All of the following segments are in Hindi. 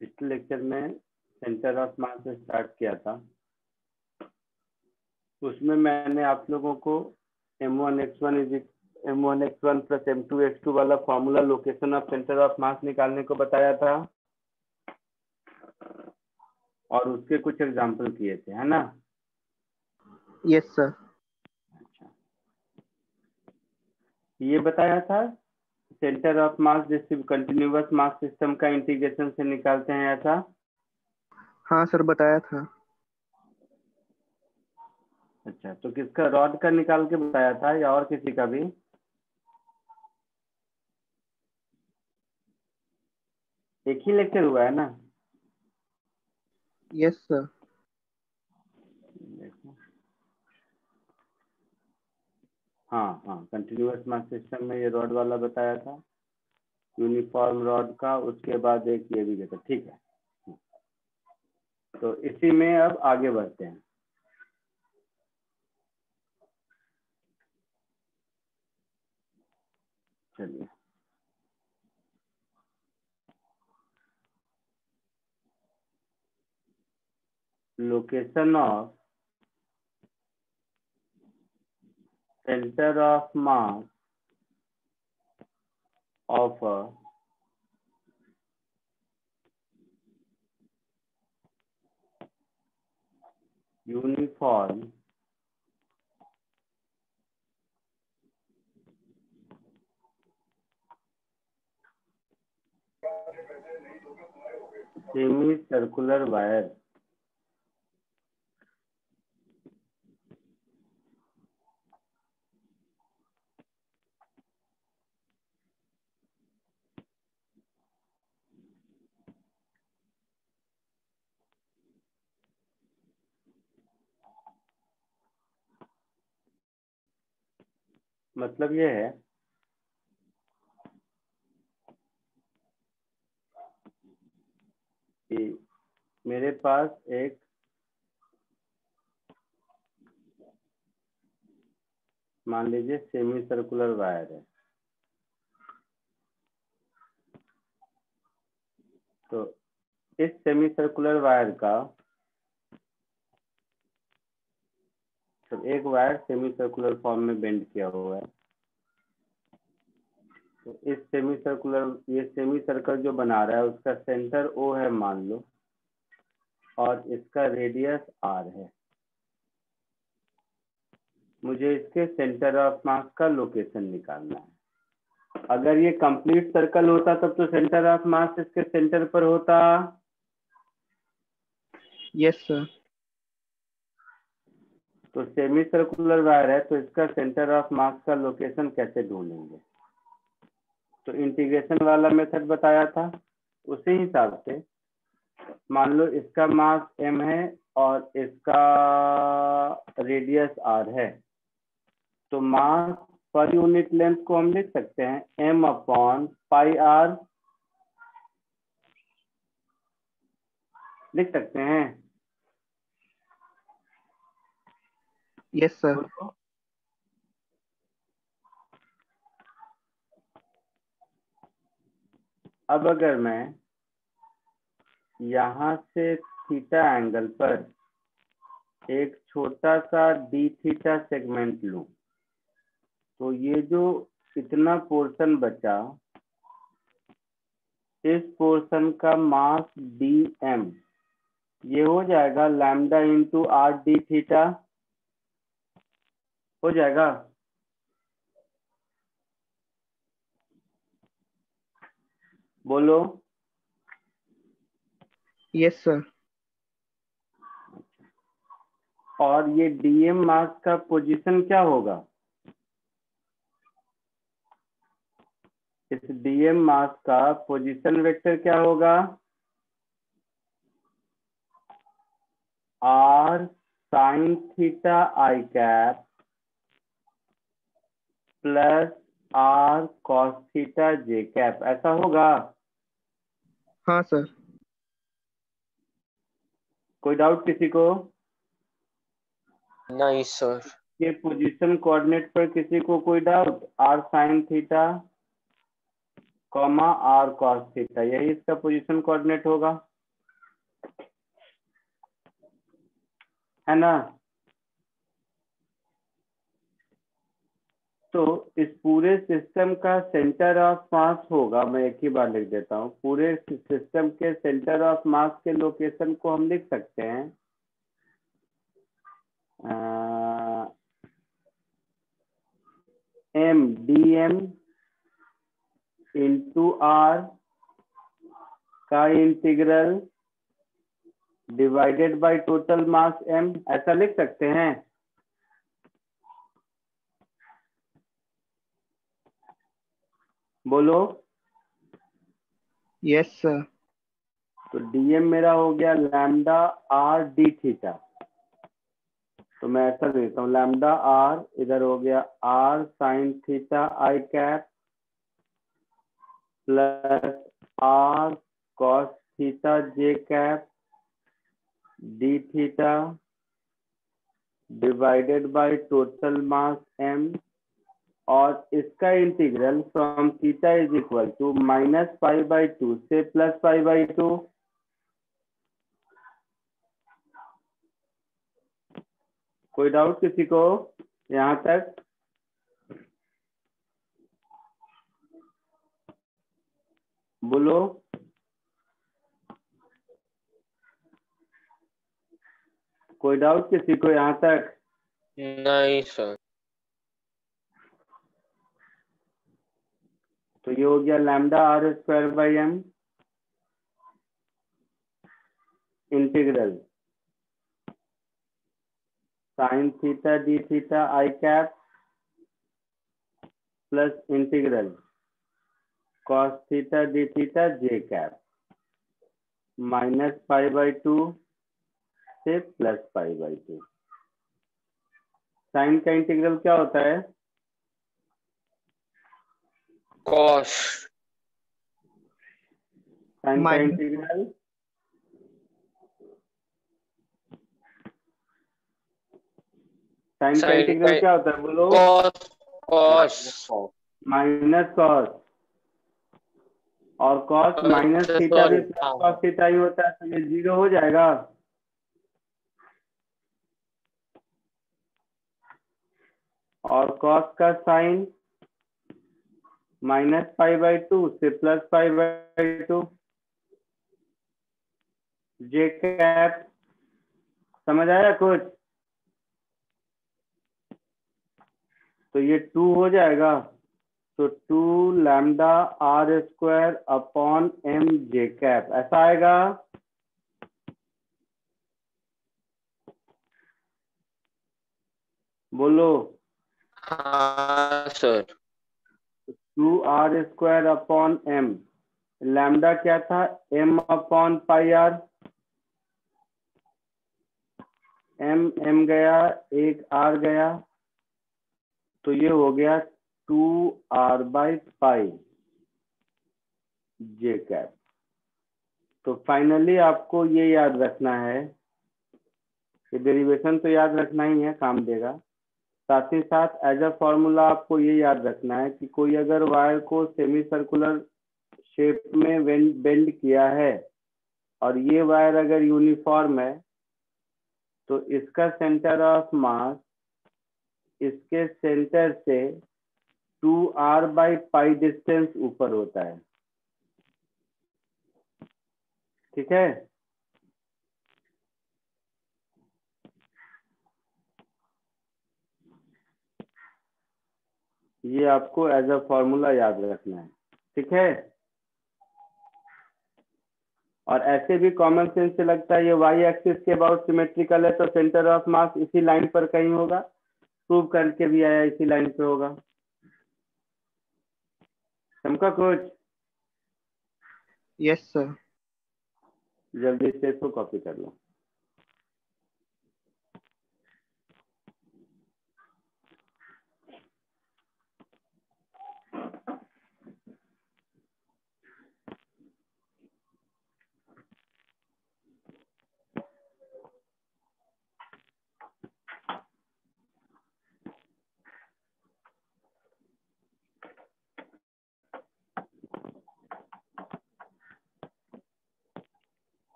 पिछले लेक्चर में सेंटर ऑफ मास से स्टार्ट किया था। उसमें मैंने आप लोगों को m1x1 प्लस m2x2 वाला formula location of centre of मास निकालने को बताया था और उसके कुछ एग्जाम्पल किए थे, है ना? Yes sir. अच्छा, ये बताया था centre of mass continuous mass system का इंटीग्रेशन से निकालते हैं, ऐसा? हाँ सर, बताया था। अच्छा, तो किसका रॉड का निकाल के बताया था या और किसी का भी? एक ही लेक्चर हुआ है ना? Yes sir. हाँ हाँ, कंटिन्यूअस मास सिस्टम में ये रॉड वाला बताया था, यूनिफॉर्म रॉड का। उसके बाद एक ये भी देखा, ठीक है। तो इसी में अब आगे बढ़ते हैं। चलिए, location of centre of mass of a uniform semi circular wire. मतलब ये है कि मेरे पास एक मान लीजिए सेमी सर्कुलर वायर है। तो इस सेमी सर्कुलर वायर का, तो एक वायर सेमी सर्कुलर फॉर्म में बेंड किया हुआ है। तो इस सेमी सर्कुलर, ये सेमी सर्कल जो बना रहा है उसका सेंटर O है मान लो, और इसका रेडियस R है। मुझे इसके सेंटर ऑफ मास का लोकेशन निकालना है। अगर ये कंप्लीट सर्कल होता तब तो सेंटर ऑफ मास इसके सेंटर पर होता। Yes sir. तो सेमी सर्कुलर वायर है, तो इसका सेंटर ऑफ मास का लोकेशन कैसे ढूंढेंगे? तो इंटीग्रेशन वाला मेथड बताया था, उसी हिसाब से मान लो इसका मास m है और इसका रेडियस r है। तो मास पर यूनिट लेंथ को हम लिख सकते हैं m/πr, लिख सकते हैं। Yes sir. अब अगर मैं यहां से थीटा एंगल पर एक छोटा सा d थीटा सेगमेंट लूं, तो ये जो इतना पोर्शन बचा, इस पोर्शन का मास dm, ये हो जाएगा lambda into r d theta, हो जाएगा। बोलो। Yes sir. और ये dm मास का पोजीशन क्या होगा? इस dm मास का पोजीशन वेक्टर क्या होगा? r sine theta I cap plus r cos theta J cap, ऐसा होगा? हाँ सर। कोई डाउट किसी को? नहीं सर। ये पोजीशन कोऑर्डिनेट पर किसी को कोई doubt? r sine theta comma r cos theta, यही इसका पोजीशन कोऑर्डिनेट होगा। है ना। तो इस पूरे सिस्टम का सेंटर ऑफ मास होगा, मैं एक ही बार लिख देता हूँ, पूरे सिस्टम के सेंटर ऑफ मास के लोकेशन को हम लिख सकते हैं M D M into R का integral divided by total mass M, ऐसा लिख सकते हैं। बोलो। Yes sir. तो डीएम मेरा हो गया लैम्डा आर डी थीटा। तो मैं ऐसा देता हूँ, लैम्डा आर इधर हो गया R sine theta I cap plus R cos theta J cap D theta divided by total mass M, और इसका integral from theta is equal to -π/2 से +π/2। कोई डाउट किसी को यहाँ तक? बोलो। कोई डाउट किसी को यहाँ तक? नहीं सर। तो ये हो गया lambda R square by M integral sine theta D theta I cap plus integral cos theta D theta J cap -π/2 से +π/2। साइन का इंटीग्रल क्या होता है? कॉस। साइन का माइनस इंटीग्रल साइन का साइन इंटीग्रल का क्या होता है? बोलो। कॉस। कॉस माइनस कॉस, और कॉस माइनस थीटा भी सॉरी। प्लस कॉस थीटा ही होता है, तो ये 0 हो जाएगा। और कॉस का साइन -π/2 से +π/2 जे कैप। समझ आया कुछ? तो ये 2 हो जाएगा, तो 2 lambda R square upon M J cap, ऐसा आएगा। बोलो। हाँ sir. 2r square upon M, lambda क्या था? m upon pi R. m गया, एक r गया, तो ये हो गया 2r/पाई जे कैप। तो फाइनली आपको ये याद रखना है कि डेरिवेशन तो याद रखना ही है, काम देगा। साथ ही साथ एज अ फॉर्मूला आपको ये याद रखना है कि कोई अगर वायर को सेमी सर्कुलर शेप में बेंड किया है और ये वायर अगर यूनिफॉर्म है, तो इसका सेंटर ऑफ मास इसके सेंटर से 2r/पाई डिस्टेंस ऊपर होता है। ठीक है। ये आपको एज अ फॉर्मूला याद रखना है। ठीक है। और ऐसे भी कॉमन सेंस से लगता है ये वाई एक्सिस के अबाउट सिमेट्रिकल है, तो सेंटर ऑफ मास इसी लाइन पर कहीं होगा। प्रूव करके भी आया इसी लाइन पे होगा। समझा कुछ? Yes sir. जल्दी से इसको कॉपी कर लो।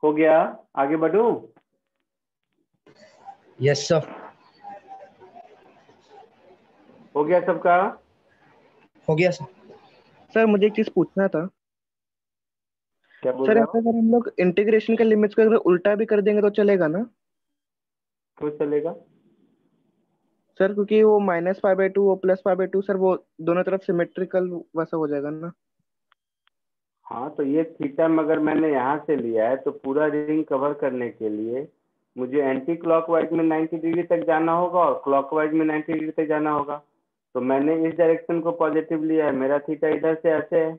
हो गया, आगे बढ़ूं? Yes sir. हो गया सबका? हो गया सर। सर मुझे एक चीज पूछना था। क्या बोल सर रहे ऐसा हो? अगर हम लोग इंटीग्रेशन के लिमिट्स को अगर उल्टा भी कर देंगे तो चलेगा ना? क्यों चलेगा? सर क्योंकि वो -π/2 और +π/2 सर वो दोनों तरफ सिमेट्रिकल वैसा हो जाएगा ना? हाँ, तो ये थीटा मगर मैंने यहाँ से लिया है तो पूरा रिंग कवर करने के लिए मुझे एंटी क्लॉकवाइज में 90 डिग्री तक जाना होगा और क्लॉकवाइज में 90 डिग्री तक जाना होगा। तो मैंने इस डायरेक्शन को पॉजिटिव लिया है, मेरा थीटा इधर से ऐसे है।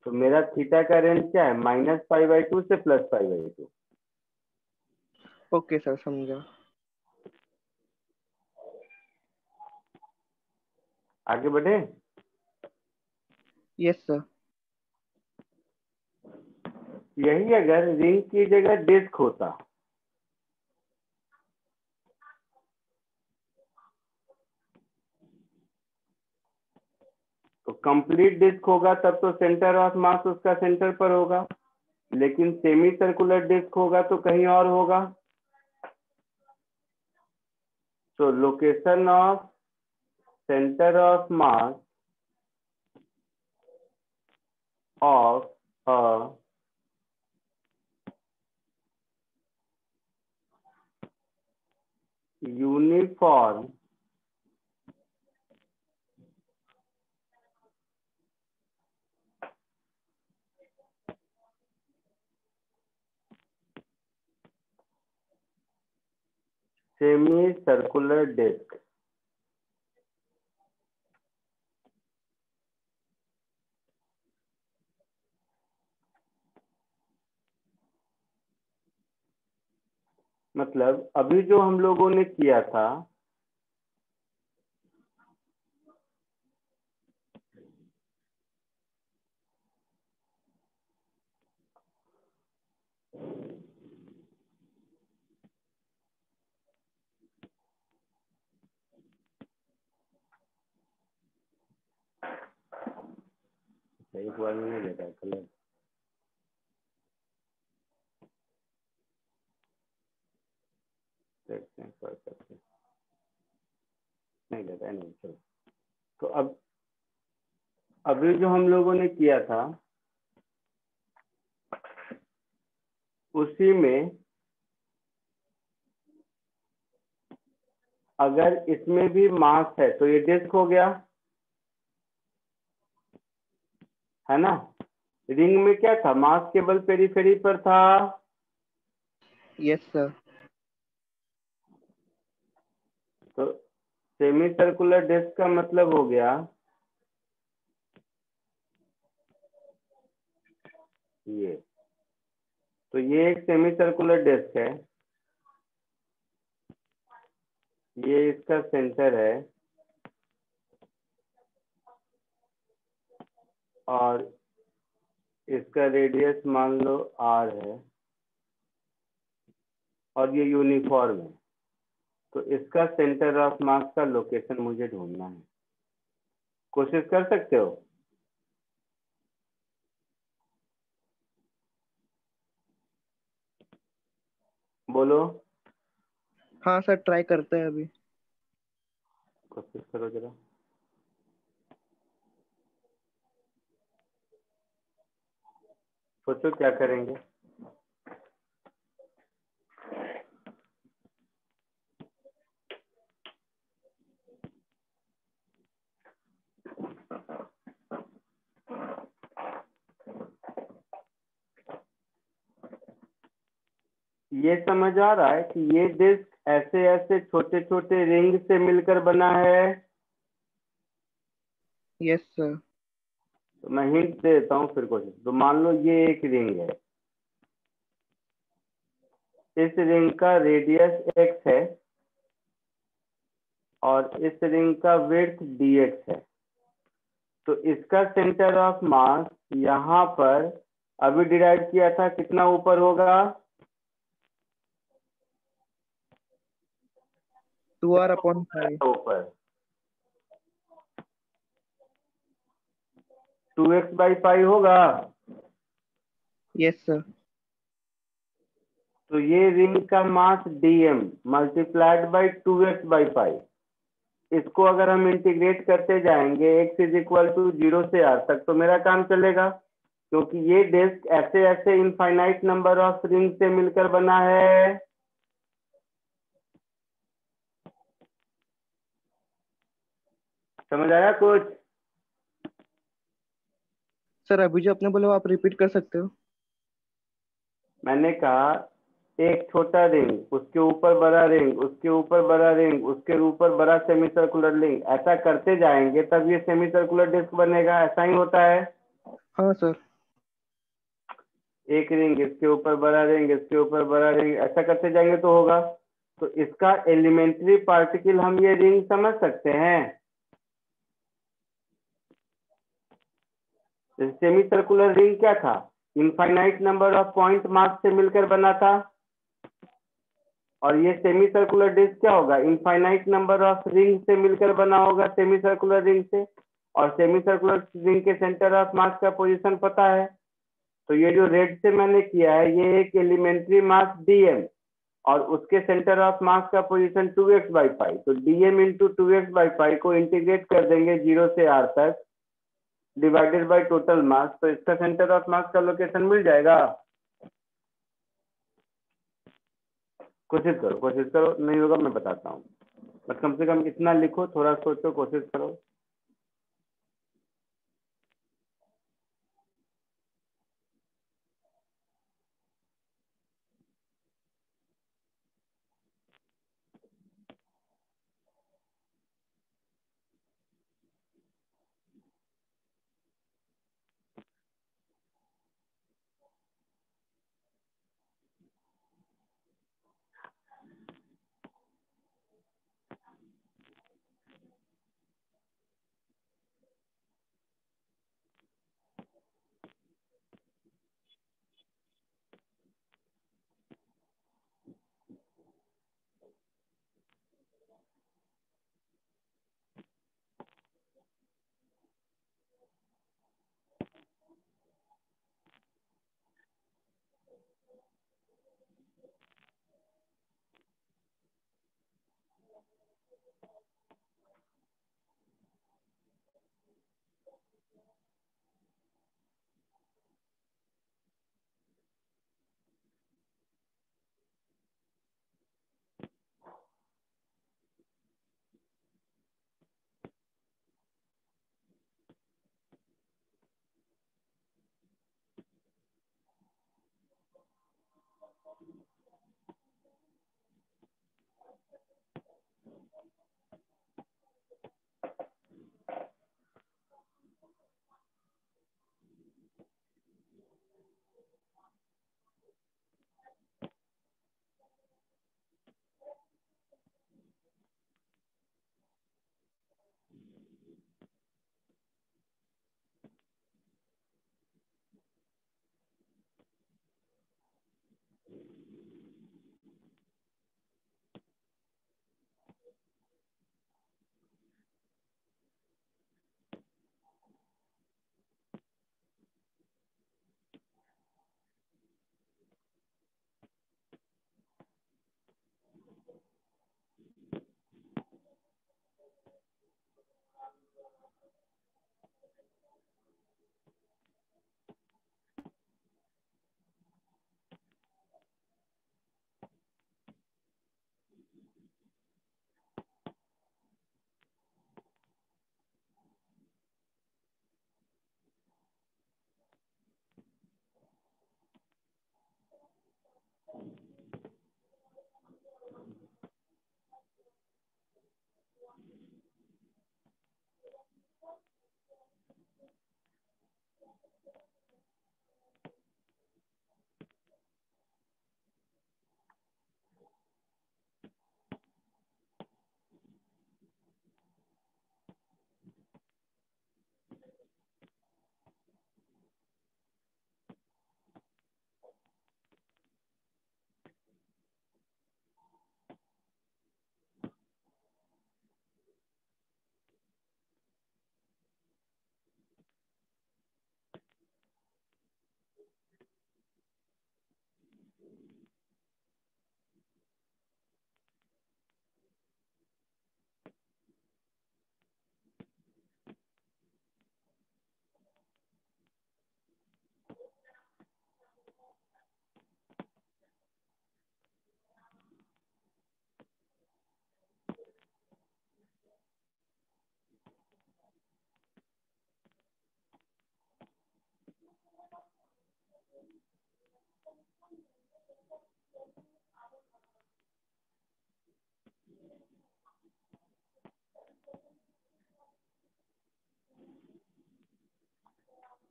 तो मेरा थीटा का रेंज क्या है? -π/2 से +π/2। ओके सर, समझा। आगे बढ़े? Yes sir. यही अगर रिंग की जगह डिस्क होता तो कंप्लीट डिस्क होगा तब तो सेंटर ऑफ मास उसका सेंटर पर होगा, लेकिन सेमी सर्कुलर डिस्क होगा तो कहीं और होगा। So location of center of mass of a uniform semicircular disk मतलब अभी जो हम लोगों ने किया था एक बार में नहीं लेता कलर, नहीं लेता है, नहीं। चलो, तो अब अभी जो हम लोगों ने किया था उसी में अगर इसमें भी मास है तो ये डिस्क हो गया, है ना? रिंग में क्या था? मास केवल पेरीफेरी पर था। Yes sir. तो सेमी सर्कुलर डिस्क का मतलब हो गया ये। तो ये एक सेमी सर्कुलर डिस्क है, ये इसका सेंटर है और इसका रेडियस मान लो r है और ये यूनिफॉर्म है। तो इसका सेंटर ऑफ मास का लोकेशन मुझे ढूंढना है। कोशिश कर सकते हो? बोलो, हाँ सर, ट्राई करते हैं अभी। कोशिश करो जरा। सोचो क्या करेंगे। ये समझ आ रहा है कि ये डिस्क ऐसे ऐसे छोटे छोटे रिंग से मिलकर बना है। Yes sir. तो मैं हिंट देता हूँ फिर कोशिश। तो मान लो ये एक रिंग है, इस रिंग का रेडियस x है और इस रिंग का विड्थ dx है। तो इसका सेंटर ऑफ मास यहाँ पर अभी डिराइव किया था, कितना ऊपर होगा? 2r/5। ऊपर 2x/π होगा। Yes sir. तो ये रिंग का मास dm मल्टीप्लाइड बाई 2x/5, इसको अगर हम इंटीग्रेट करते जाएंगे x इज इक्वल टू 0 से r तक, तो मेरा काम चलेगा, क्योंकि ये डिस्क ऐसे ऐसे इनफाइनाइट नंबर ऑफ रिंग से मिलकर बना है। समझ आया कुछ? सर अभी जो आपने बोला वो आप रिपीट कर सकते हो? मैंने कहा एक छोटा रिंग, उसके ऊपर बड़ा रिंग, उसके ऊपर बड़ा रिंग, उसके ऊपर बड़ा सेमी सर्कुलर रिंग, ऐसा करते जाएंगे तब ये सेमी सर्कुलर डिस्क बनेगा। ऐसा ही होता है। हाँ सर। एक रिंग, इसके ऊपर बड़ा रिंग, इसके ऊपर बड़ा रिंग, ऐसा करते जाएंगे तो होगा। तो इसका एलिमेंट्री पार्टिकल हम ये रिंग समझ सकते हैं। सेमी सर्कुलर रिंग क्या था? Infinite number of point mass से मिलकर बना था। और ये सेमी सर्कुलर डिस्क क्या होगा? इनफाइनाइट नंबर ऑफ रिंग से मिलकर बना होगा, सेमी सर्कुलर रिंग से। और सेमी सर्कुलर रिंग के सेंटर ऑफ मास का पोजीशन पता है। तो ये जो रेड से मैंने किया है, ये एक एलिमेंट्री मास dm और उसके सेंटर ऑफ मास का पोजीशन 2x/5। तो dm इंटू 2x/5 को इंटीग्रेट कर देंगे 0 से r तक डिवाइडेड बाय टोटल मास, तो इसका सेंटर ऑफ मास का लोकेशन मिल जाएगा। कोशिश करो, कोशिश करो, नहीं होगा मैं बताता हूँ, बस कम से कम इतना लिखो, थोड़ा सोचो, कोशिश करो।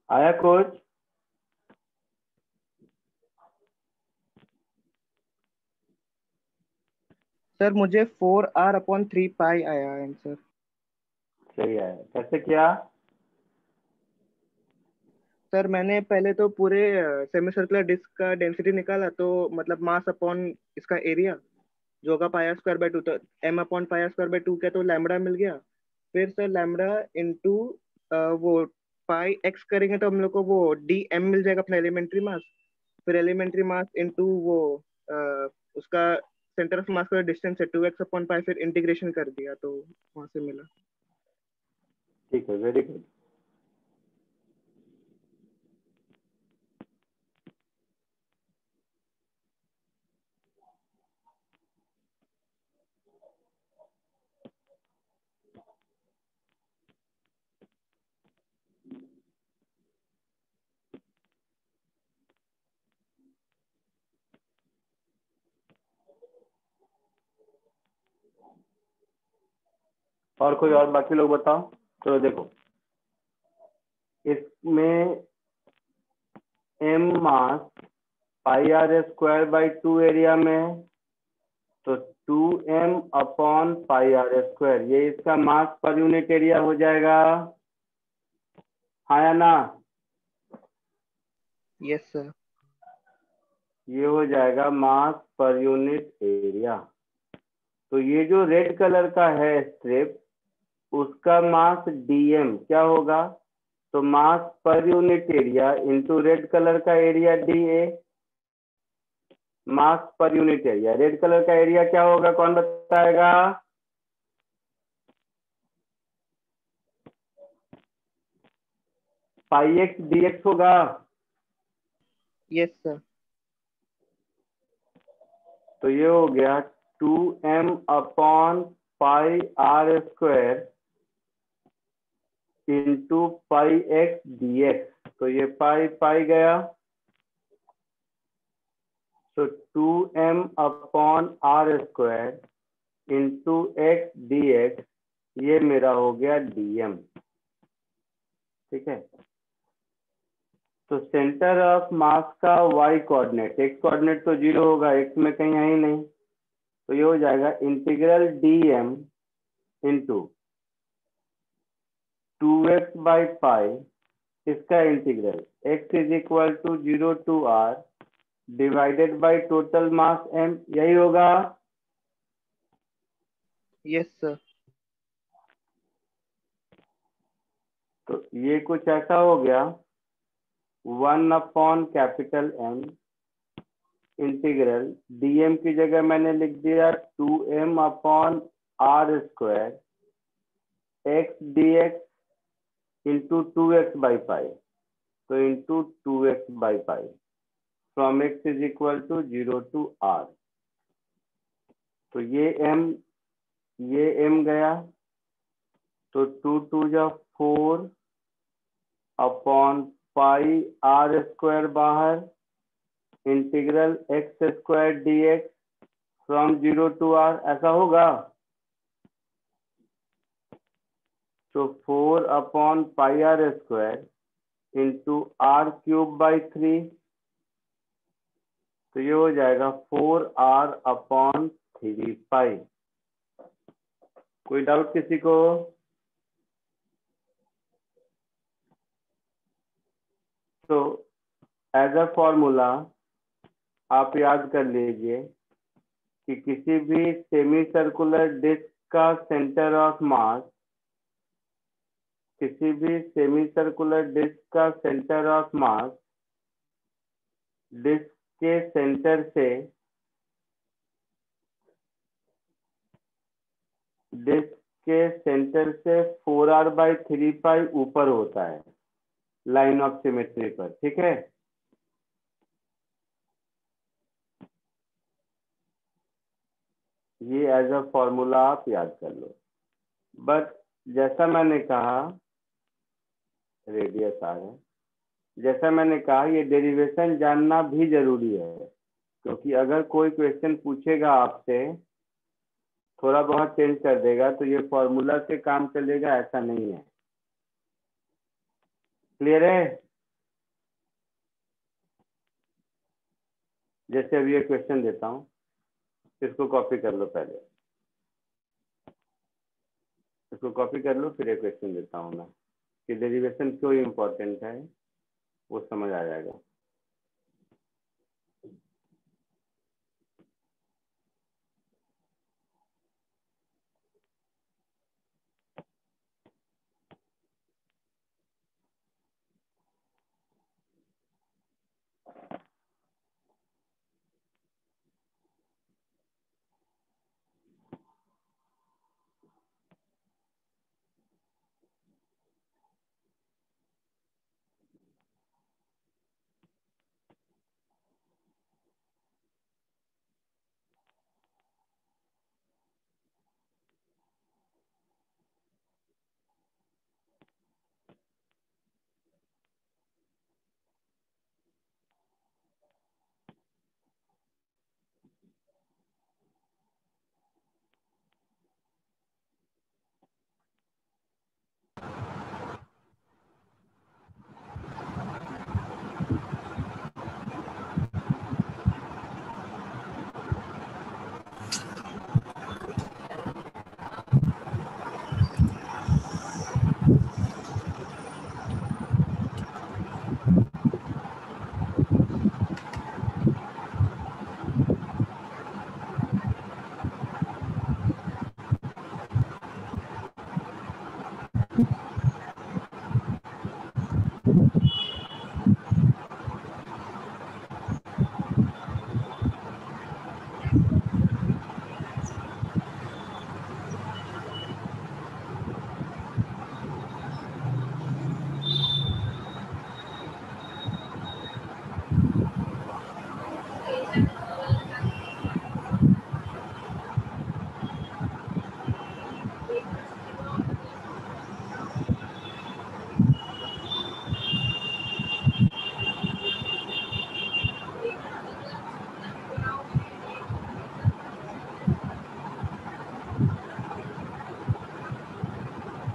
आया कुछ? सर मुझे 4r/3 पाई आया आंसर। सही आया। कैसे किया? सर मैंने पहले तो पूरे सेमी सर्कुलर डिस्क का डेंसिटी निकाला, तो मतलब मास अपॉन इसका एरिया जो होगा πr²/2, तो m/πr²/2 क्या, तो लैम्बडा मिल गया। फिर सर लैम्बडा इंटू वो पाई एक्स करेंगे तो हम लोग को वो dm मिल जाएगा अपना एलिमेंट्री मास। फिर एलिमेंट्री मास इंटू वो उसका सेंटर ऑफ मास का डिस्टेंस है 2x/पाई, फिर इंटीग्रेशन कर दिया तो वहां से मिला। ठीक है, वेरी गुड। और कोई और बाकी लोग बताओ। चलो देखो, इसमें m मास πr²/2 एरिया में है, तो 2m/πr², ये इसका मास पर यूनिट एरिया हो जाएगा। हाँ या ना? Yes sir. ये हो जाएगा मास पर यूनिट एरिया। तो ये जो रेड कलर का है स्ट्रिप, उसका मास dm क्या होगा? तो mass per unit area into red colour का area dA। Mass per unit area, red colour का एरिया क्या होगा, कौन बताएगा? πx dx होगा। Yes sir. तो ये हो गया 2m/πr² इंटू πx dx। तो ये पाई पाई गया, तो 2m/r² इंटू x dx, ये मेरा हो गया dm। ठीक है, तो सेंटर ऑफ मास का y कोऑर्डिनेट, x कोऑर्डिनेट तो 0 होगा, x में कहीं है ही नहीं, तो ये हो जाएगा इंटीग्रल dm इंटू 2x/पाई, इसका integral x = 0 to r divided by total mass m, यही होगा। Yes sir. तो ये कुछ ऐसा हो गया, 1/M इंटीग्रल dm की जगह मैंने लिख दिया 2m/r² x dx इंटू 2x/पाई, तो into 2x/पाई from x = 0 to r। तो ये m गया, तो 2 2 जा 4/πr² बाहर, integral x² dx from 0 to r, ऐसा होगा। तो 4/πr² इंटू r³/3, तो ये हो जाएगा 4r/3 कोई डाउट किसी को? तो एज अ फॉर्मूला आप याद कर लीजिए कि किसी भी सेमी सर्कुलर डिस्क का सेंटर ऑफ मास, किसी भी सेमी सर्कुलर डिस्क का सेंटर ऑफ मास डिस्क के सेंटर से 4r/3 ऊपर होता है लाइन ऑफ सिमेट्री पर। ठीक है, ये एज अ फॉर्मूला आप याद कर लो। बट जैसा मैंने कहा, रेडियस आ रहा है, जैसा मैंने कहा ये डेरिवेशन जानना भी जरूरी है, क्योंकि अगर कोई क्वेश्चन पूछेगा आपसे, थोड़ा बहुत चेंज कर देगा, तो ये फॉर्मूला से काम चलेगा ऐसा नहीं है। क्लियर है? जैसे अभी ये क्वेश्चन देता हूँ, इसको कॉपी कर लो पहले, इसको कॉपी कर लो, फिर ये क्वेश्चन देता हूँ मैं कि डेरिवेशन क्यों इम्पोर्टेंट है, वो समझ आ जाएगा।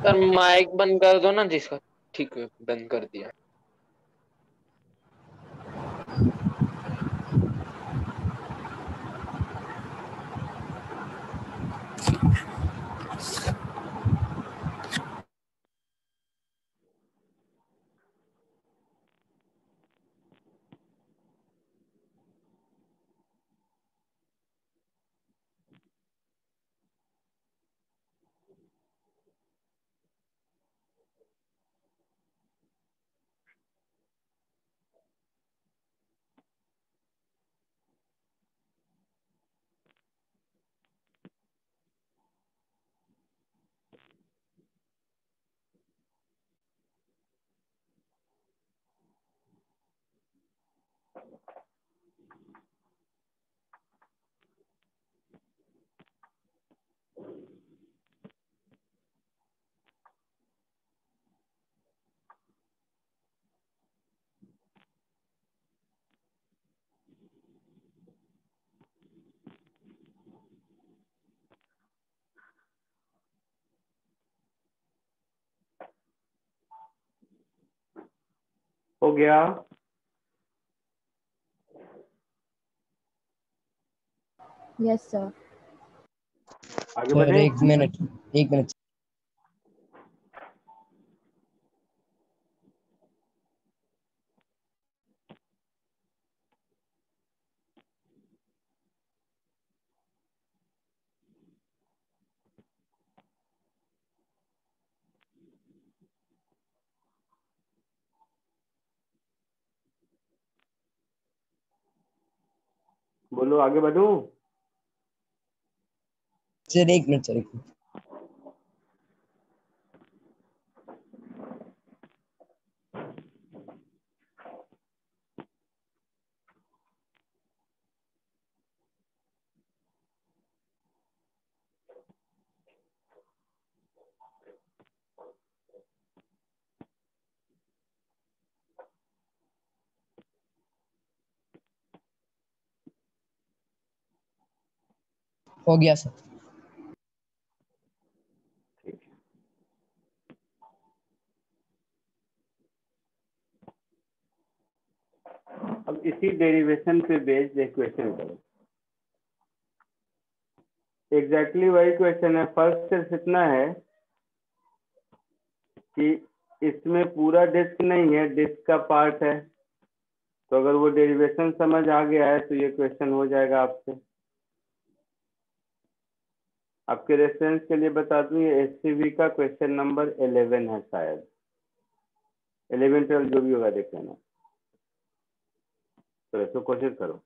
सर माइक बंद कर दो ना जिसका। ठीक है, बंद कर दिया। हो गया? Yes sir. आगे सर बढ़े? एक मिनट, एक मिनट। बोलो, आगे बढ़ूं? सर एक मिनट, सर एक मिनट। हो गया सर। ठीक है। अब इसी डेरिवेशन पे बेस्ड एक क्वेश्चन करो। एग्जैक्टली वही क्वेश्चन है। फर्स्ट सिर्फ इतना है कि इसमें पूरा डिस्क नहीं है, डिस्क का पार्ट है। तो अगर वो डेरिवेशन समझ आ गया है तो ये क्वेश्चन हो जाएगा आपसे। आपके रेफरेंस के लिए बता दूं, ये एससीवी का क्वेश्चन नंबर 11 है शायद। 11 12 जो भी होगा देख लेना। तो ऐसे कोशिश करो।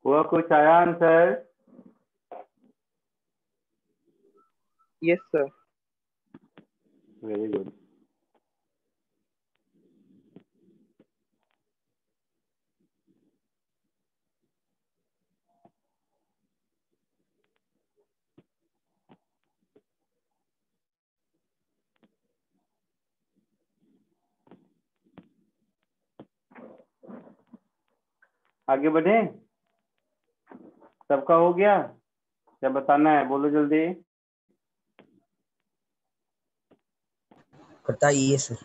हुआ कुछ आया answer? Yes sir. Very good. आगे बढ़े? सबका हो गया? क्या बताना है, बोलो जल्दी। बताइए सर।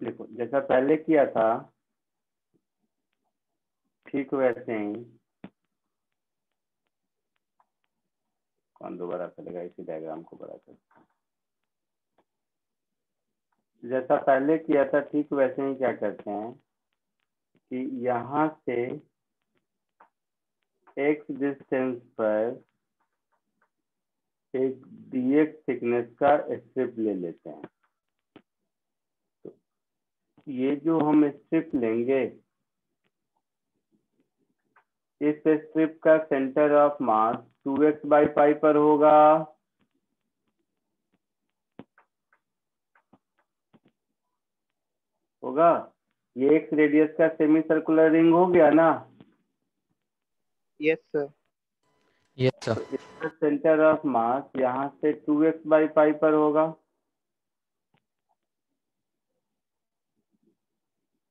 देखो जैसा पहले किया था ठीक वैसे ही। कौन दोबारा करेगा इसी डायग्राम को बड़ा कर? जैसा पहले किया था ठीक वैसे ही क्या करते हैं कि यहाँ से x डिस्टेंस पर एक dx थिकनेस का स्ट्रिप ले लेते हैं। तो ये जो हम स्ट्रिप लेंगे, इस स्ट्रिप का सेंटर ऑफ मास 2x/π पर होगा। ये x रेडियस का सेमी सर्कुलर रिंग हो गया ना? Yes sir. यस तो सर। इसका सेंटर ऑफ मास यहाँ से 2x/π पर होगा।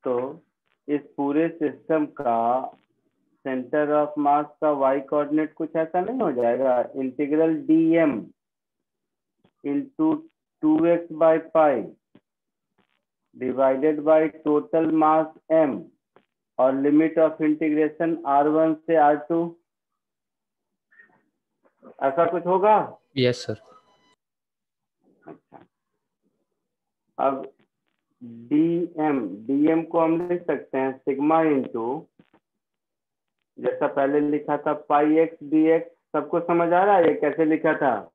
तो इस पूरे सिस्टम का सेंटर ऑफ मास का y कोऑर्डिनेट कुछ ऐसा नहीं हो जाएगा? Integral dm into 2x/π divided by total mass m और लिमिट ऑफ इंटीग्रेशन r1 से r2, ऐसा कुछ होगा? Yes sir. अच्छा, अब dm को हम लिख सकते हैं सिग्मा इंटू, जैसा पहले लिखा था पाई एक्स dx। सबको समझ आ रहा है ये कैसे लिखा था?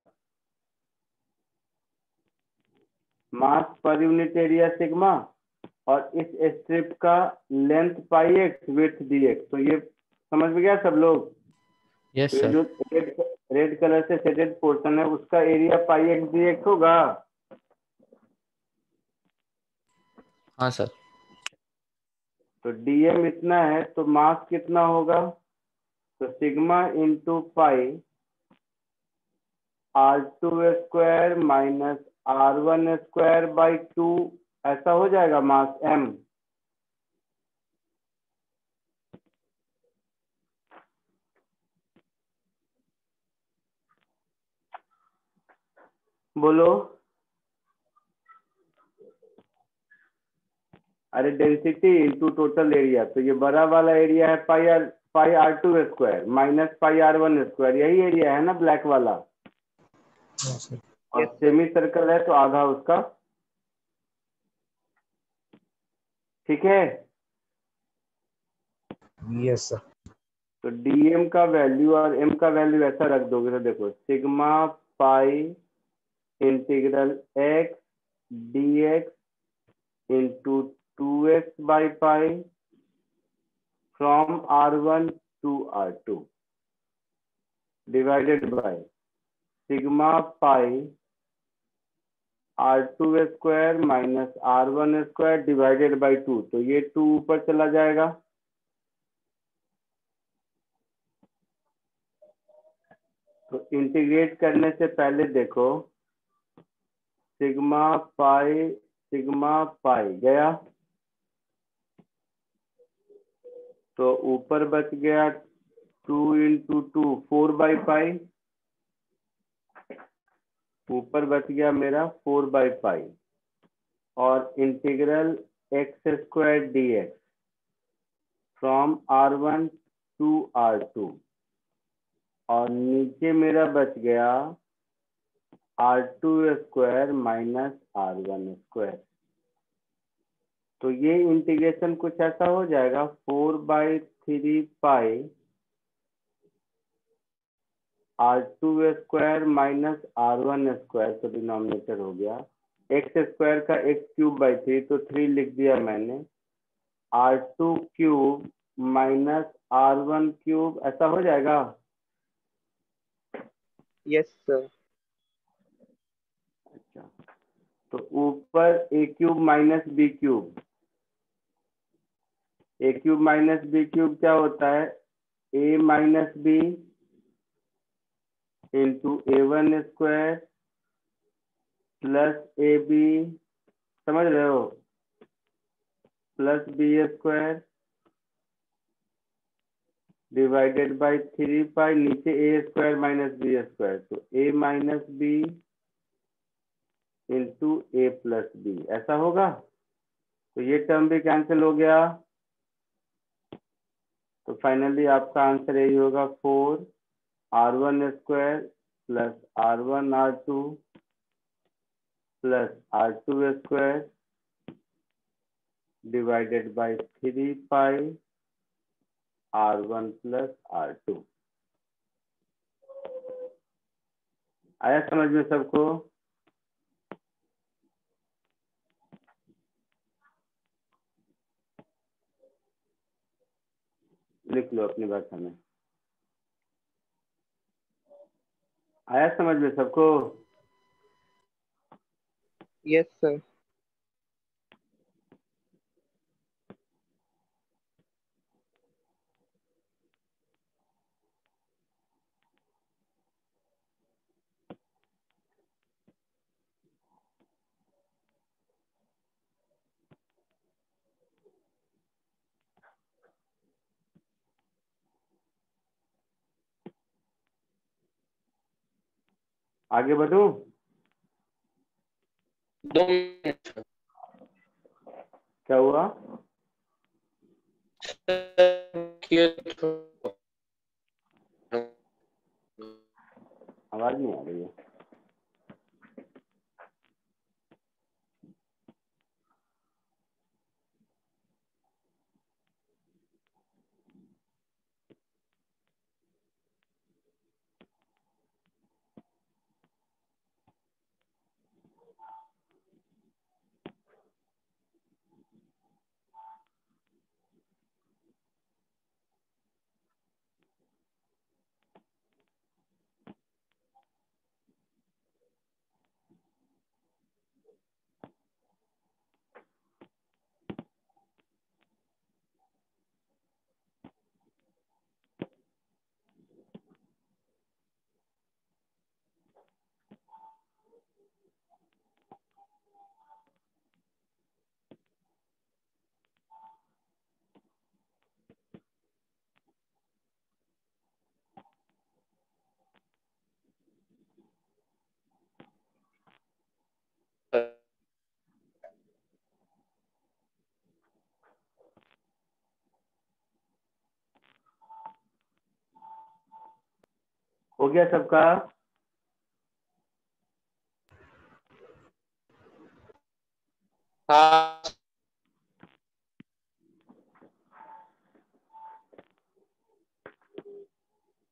मास पर यूनिट एरिया सिग्मा और इस स्ट्रिप का लेंथ पाई एक्स, विड्थ dx। तो ये समझ में गया सब लोग? यस तो ये सर। जो रेड कलर से शेडेड पोर्शन है उसका एरिया पाई एक्स dx होगा। हाँ सर। तो dm इतना है तो मास कितना होगा? तो sigma into pi r2² minus r1²/2, ऐसा हो जाएगा मास m। बोलो। अरे डेंसिटी इंटू टोटल एरिया, तो ये बड़ा वाला एरिया है पाई r2² माइनस पाई r1², यही एरिया है ना ब्लैक वाला? हाँ सर। और सेमी सर्कल है तो आधा उसका। ठीक है? Yes sir. तो dm का वैल्यू और m का वैल्यू ऐसा रख दोगे तो देखो sigma pi integral x dx into 2x/π from r1 to r2 divided by sigma pi r2² minus r1² divided by 2। तो ये 2 ऊपर चला जाएगा। तो इंटीग्रेट करने से पहले देखो सिग्मा पाई गया, तो ऊपर बच गया 2 इंटू 2 4/π, ऊपर बच गया मेरा 4/π और integral x² dx from r1 to r2 और नीचे मेरा बच गया r2² माइनस r1²। तो ये इंटीग्रेशन कुछ ऐसा हो जाएगा 4/3π r2² माइनस r1², तो डिनोमिनेटर हो गया एक्स स्क्वायर का एक्स क्यूब बाई 3, तो 3 लिख दिया मैंने। R2 cube minus R1 cube, ऐसा हो जाएगा। Yes sir. अच्छा, तो ऊपर A cube minus B cube, A cube minus B cube क्या होता है, A minus B into A1 square plus A B, समझ रहे हो, plus B square divided by 3 pi, नीचे A square minus B square, तो A minus B into A plus B, ऐसा होगा। तो ये टर्म भी कैंसिल हो गया, तो फाइनली आपका आंसर यही होगा 4R1 square plus R1R2 plus R2 square divided by 3 pi R1 plus R2। आया समझ में सबको? लिख लो अपनी भाषा में। आया समझ में सबको? Yes sir. आगे बढ़ूं? 2 मिनट। क्या हुआ? आवाज नहीं आ रही है। हो गया सबका? हाँ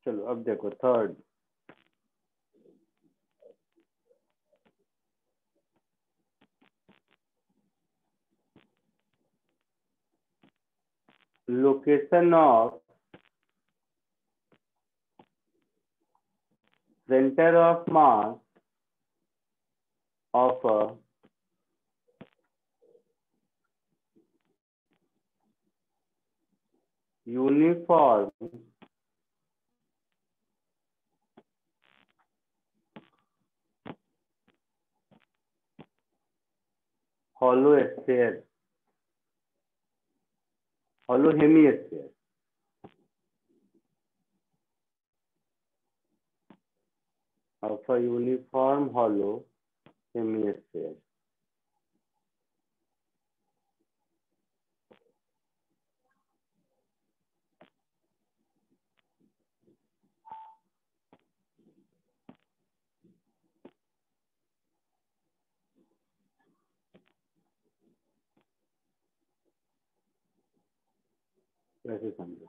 चलो अब देखो third. Location of center of mass of a uniform hollow sphere, hollow hemisphere of a uniform hollow hemisphere। कैसे समझो?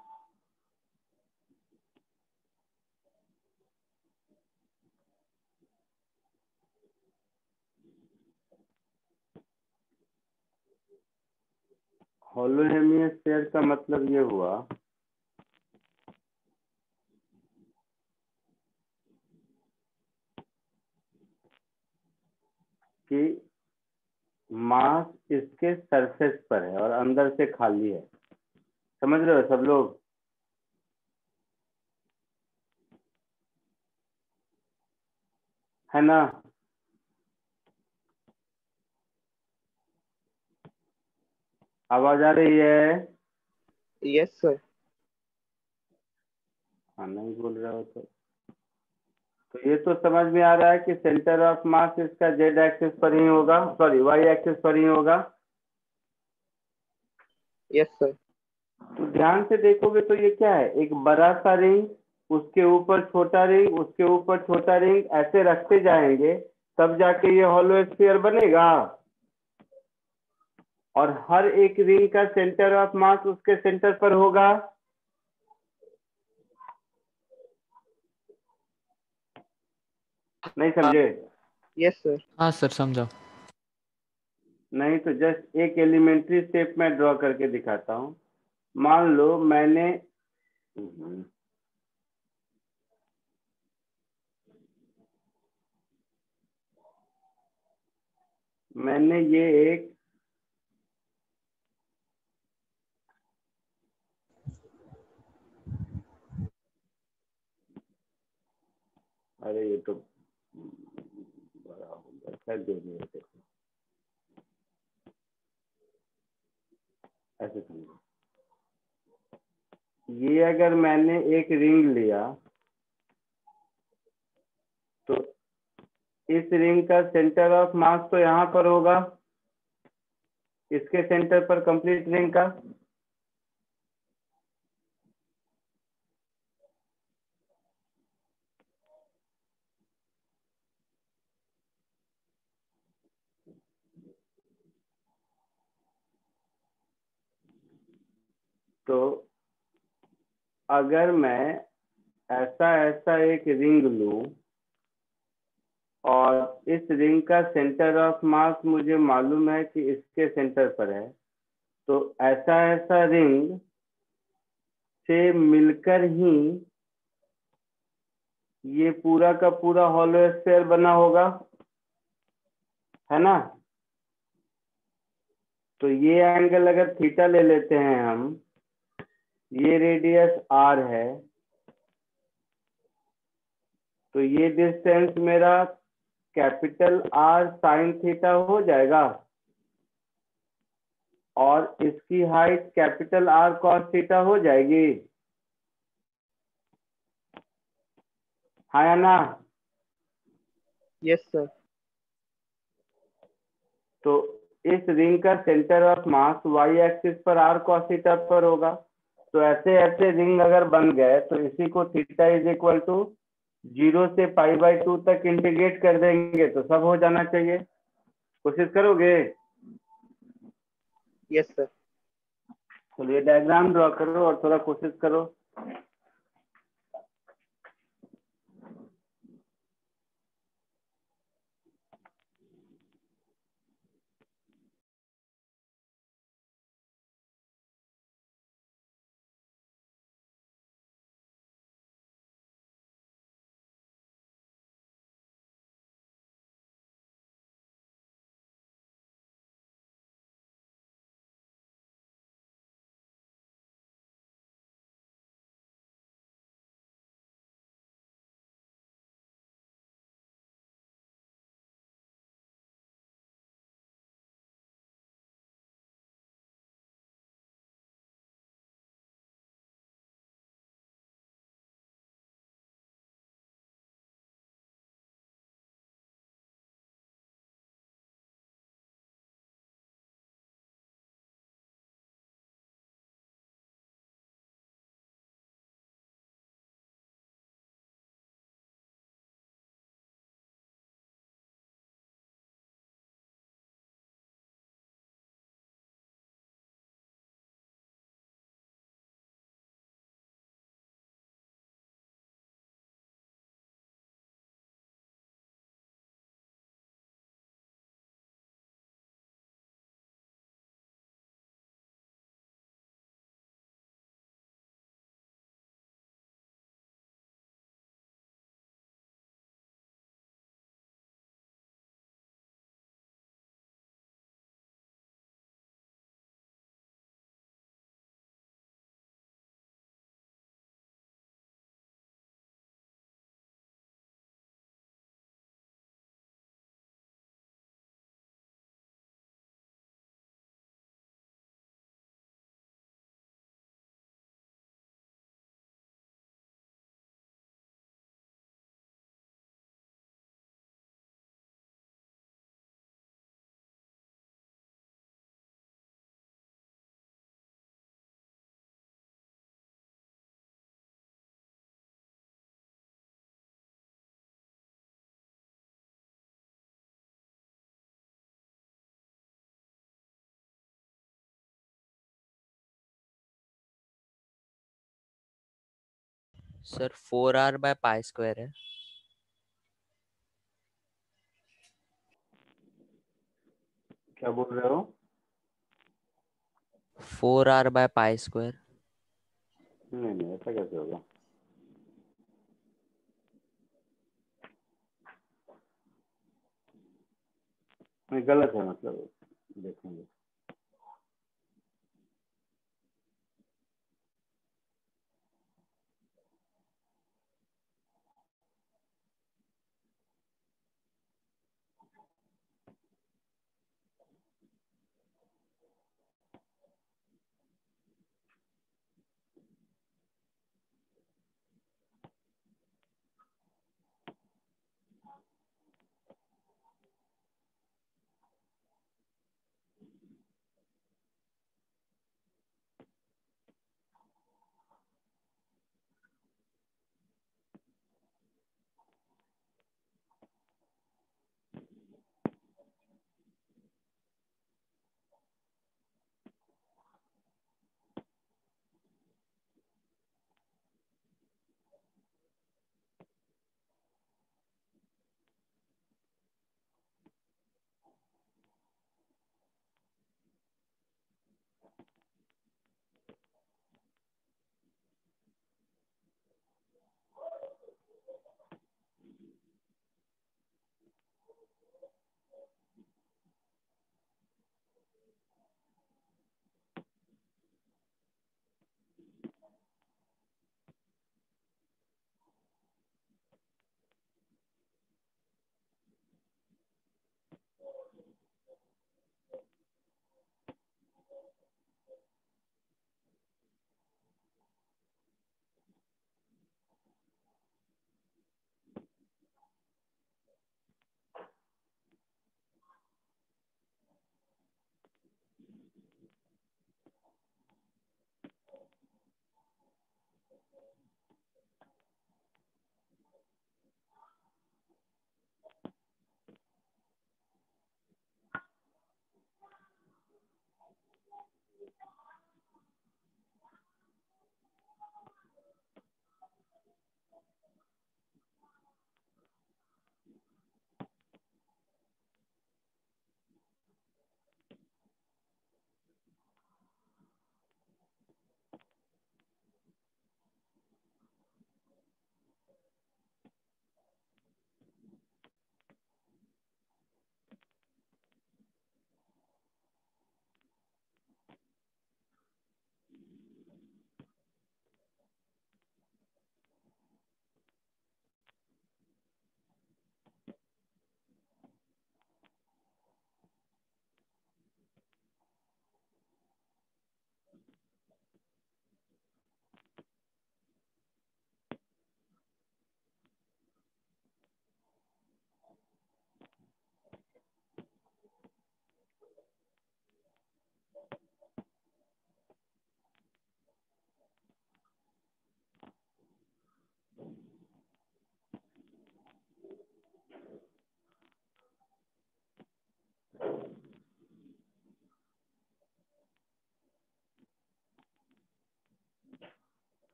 हॉलो हेमिस्फीयर का मतलब ये हुआ कि मास इसके सरफेस पर है और अंदर से खाली है। समझ रहे हो सब लोग? है ना? आवाज आ रही है? Yes sir. हाँ, नहीं बोल रहा हो तो ये तो समझ में आ रहा है कि सेंटर ऑफ मास इसका जेड एक्सिस पर ही होगा, सॉरी वाई एक्सिस पर ही होगा। Yes sir. तो ध्यान से देखोगे तो ये क्या है, एक बड़ा सा रिंग, उसके ऊपर छोटा रिंग, उसके ऊपर छोटा रिंग, ऐसे रखते जाएंगे तब जाके ये हॉलो स्फीयर बनेगा। और हर एक रिंग का सेंटर ऑफ मास उसके सेंटर पर होगा। नहीं समझे? Yes sir. हाँ सर समझा। नहीं तो जस्ट एक एलिमेंट्री स्टेप में ड्रॉ करके दिखाता हूँ। मान लो मैंने ये एक अरे ये तो बड़ा हो गया, खैर जो भी है, देखो ऐसे समझो। ये अगर मैंने एक रिंग लिया तो इस रिंग का सेंटर ऑफ मास तो यहाँ पर होगा, इसके सेंटर पर कंप्लीट रिंग का। तो अगर मैं ऐसा ऐसा एक रिंग लूं और इस रिंग का सेंटर ऑफ मास मुझे मालूम है कि इसके सेंटर पर है, तो ऐसा ऐसा रिंग से मिलकर ही ये पूरा का पूरा हॉलो स्फीयर बना होगा, है ना? तो ये एंगल अगर थीटा ले लेते हैं हम, ये रेडियस आर है, तो ये डिस्टेंस मेरा कैपिटल आर साइन थीटा हो जाएगा और इसकी height capital R cos theta हो जाएगी। हाँ या ना? Yes sir. तो इस रिंग का centre of mass Y axis पर आर कॉस थीटा पर होगा। तो ऐसे ऐसे रिंग अगर बन गए तो इसी को थीटा इज इक्वल टू 0 से π/2 तक इंटीग्रेट कर देंगे तो सब हो जाना चाहिए। कोशिश करोगे? Yes sir. चलिए डायग्राम ड्रॉ करो और थोड़ा कोशिश करो। सर 4r/π² है। क्या बोल रहे हो? 4r/π²। नहीं नहीं, ऐसा कैसे होगा? नहीं, गलत है, मतलब देखेंगे।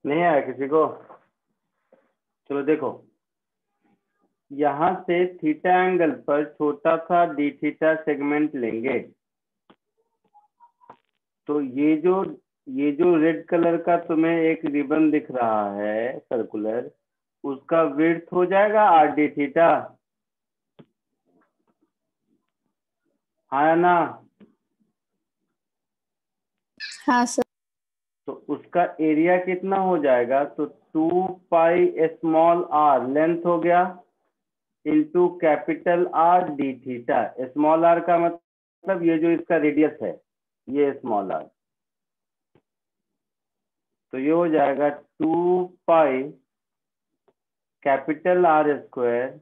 नहीं आया किसी को? चलो देखो, यहां से थीटा एंगल पर छोटा सा डी थीटा सेगमेंट लेंगे, तो ये जो रेड कलर का तुम्हें एक रिबन दिख रहा है सर्कुलर, उसका विड्थ हो जाएगा आर डी थीटा, हाँ या ना? हाँ सर। तो उसका एरिया कितना हो जाएगा? तो 2 पाई स्मॉल आर लेंथ हो गया into capital R D theta. Small R का मतलब ये जो इसका रेडियस है, ये स्मॉल आर, तो ये हो जाएगा 2 पाई capital R square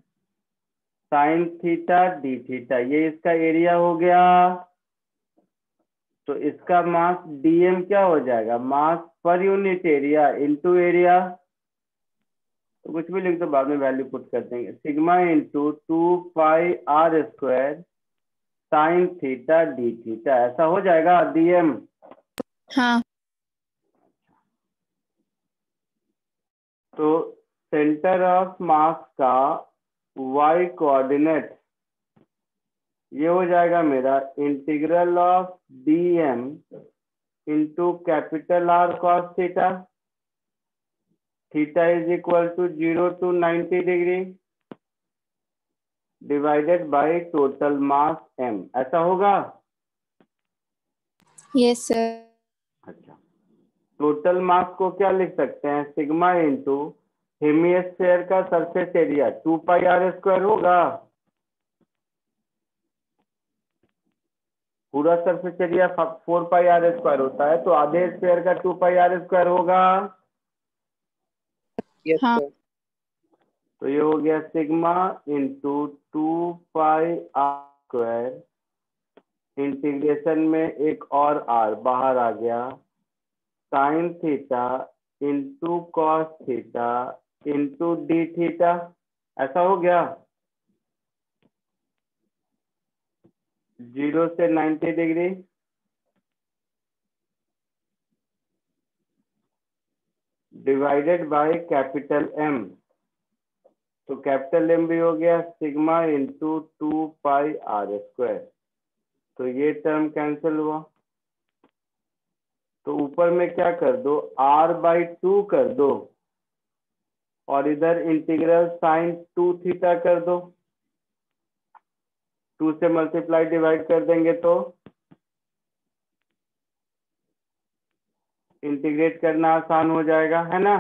sine theta D theta, ये इसका एरिया हो गया। तो इसका मास डीएम क्या हो जाएगा? Mass per unit area into area, तो कुछ भी लिख दो, बाद में वैल्यू पुट कर देंगे। Sigma into 2 pi R square sine theta D theta, ऐसा हो जाएगा डीएम। हाँ। तो सेंटर ऑफ मास का y कोऑर्डिनेट ये हो जाएगा मेरा integral of dm into capital R cos theta, theta is equal to 0 to 90 degree divided by total mass m, ऐसा होगा? Yes sir. अच्छा, टोटल मास को क्या लिख सकते हैं? सिग्मा इंटू हेमिस्फीयर का surface area 2 pi R square होगा, पूरा surface area 4 pi R square होता है, तो आधे स्क्वायर का 2 पाई आर स्क्वायर होगा। यस हाँ। सर। तो ये हो गया sigma into 2 pi R square, integration में एक और आर बाहर आ गया, sine theta into cos theta into D theta, ऐसा हो गया। 0 से 90 degree divided by capital M, तो कैपिटल एम भी हो गया sigma into 2 pi R square, तो ये टर्म कैंसिल हुआ। तो ऊपर में क्या कर दो, r/2 कर दो और इधर इंटीग्रल साइन 2 थीटा कर दो, 2 से मल्टीप्लाई डिवाइड कर देंगे तो इंटीग्रेट करना आसान हो जाएगा, है ना?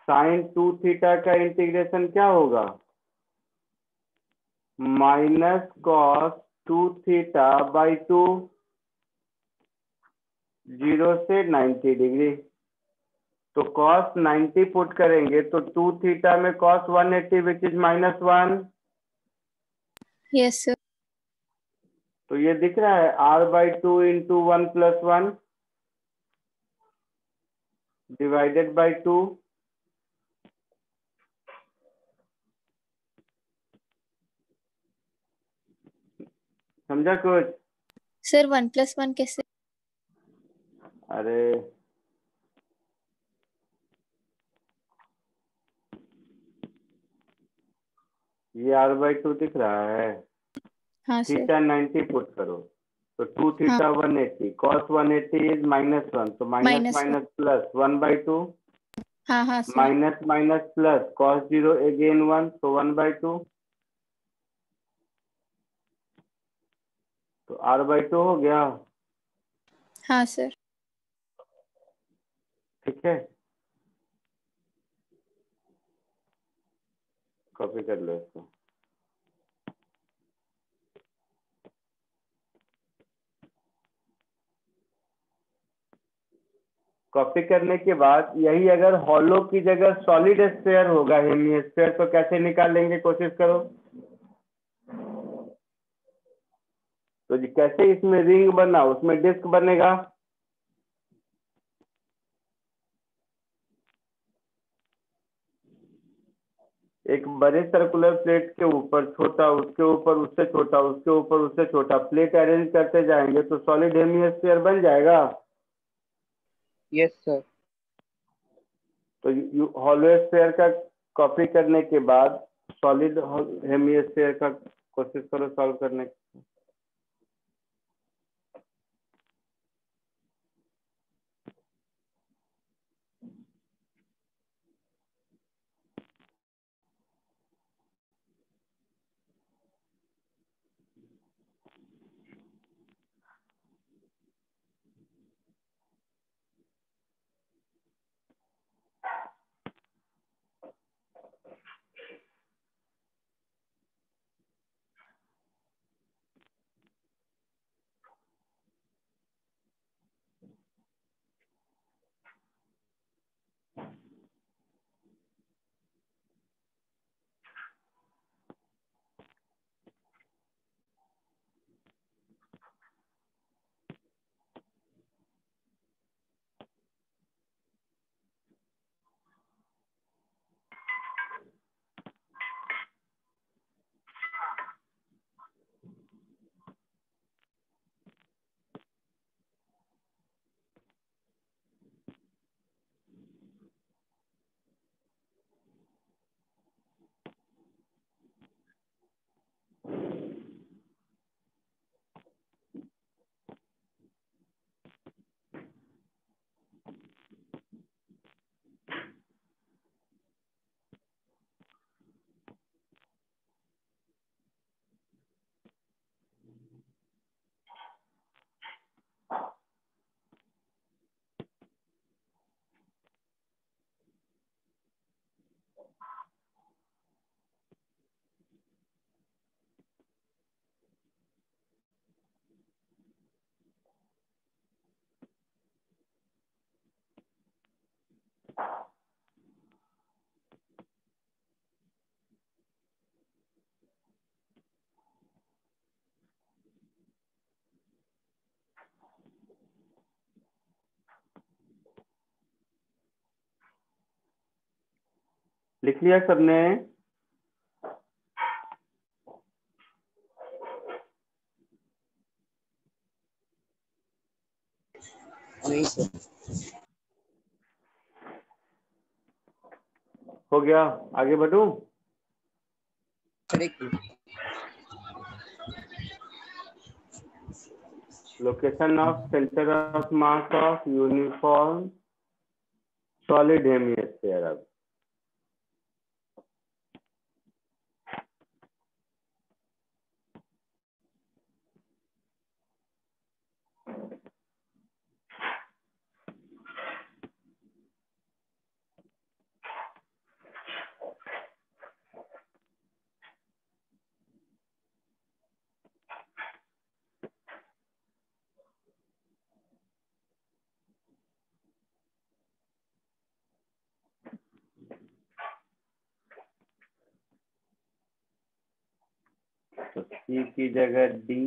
साइन 2 थीटा का इंटीग्रेशन क्या होगा? माइनस कॉस 2 थीटा बाई 2, 0 से 90 डिग्री, तो कॉस 90 पुट करेंगे तो 2 थीटा में cos 180 which is -1। Yes sir. तो ये दिख रहा है r/2 इंटू 1 + 1 डिवाइडेड बाई 2, समझा कुछ? सर 1+1 कैसे? अरे ये r/2 दिख रहा है, हाँ सर। थीटा 90 पुट करो, तो 2 थीटा 180, cos 180 इज -1, तो माइनस -1। माइनस प्लस 1/2, हाँ हाँ sir. Minus minus plus cos 0 again 1, तो 1/2, तो r/2 हो गया। हाँ सर। ठीक है, कॉपी कर लो इसको। कॉपी करने के बाद यही अगर हॉलो की जगह सॉलिड स्फीयर होगा हेमिस्फीयर, तो कैसे निकालेंगे, कोशिश करो। तो जी कैसे इसमें रिंग बना उसमें डिस्क बनेगा, एक बड़े सर्कुलर प्लेट के ऊपर छोटा, उसके ऊपर उससे छोटा, उसके ऊपर उससे छोटा प्लेट अरेंज करते जाएंगे तो सॉलिड हेमिस्फीयर बन जाएगा। Yes sir. तो हॉलो स्फीयर का कॉपी करने के बाद सॉलिड हेमिस्फीयर का कोशिश करो सॉल्व करने की। लिख लिया सबने? नहीं सर। हो गया, आगे बढ़ूं? Location of centre of mass of uniform solid hemisphere. अब तो C की जगह D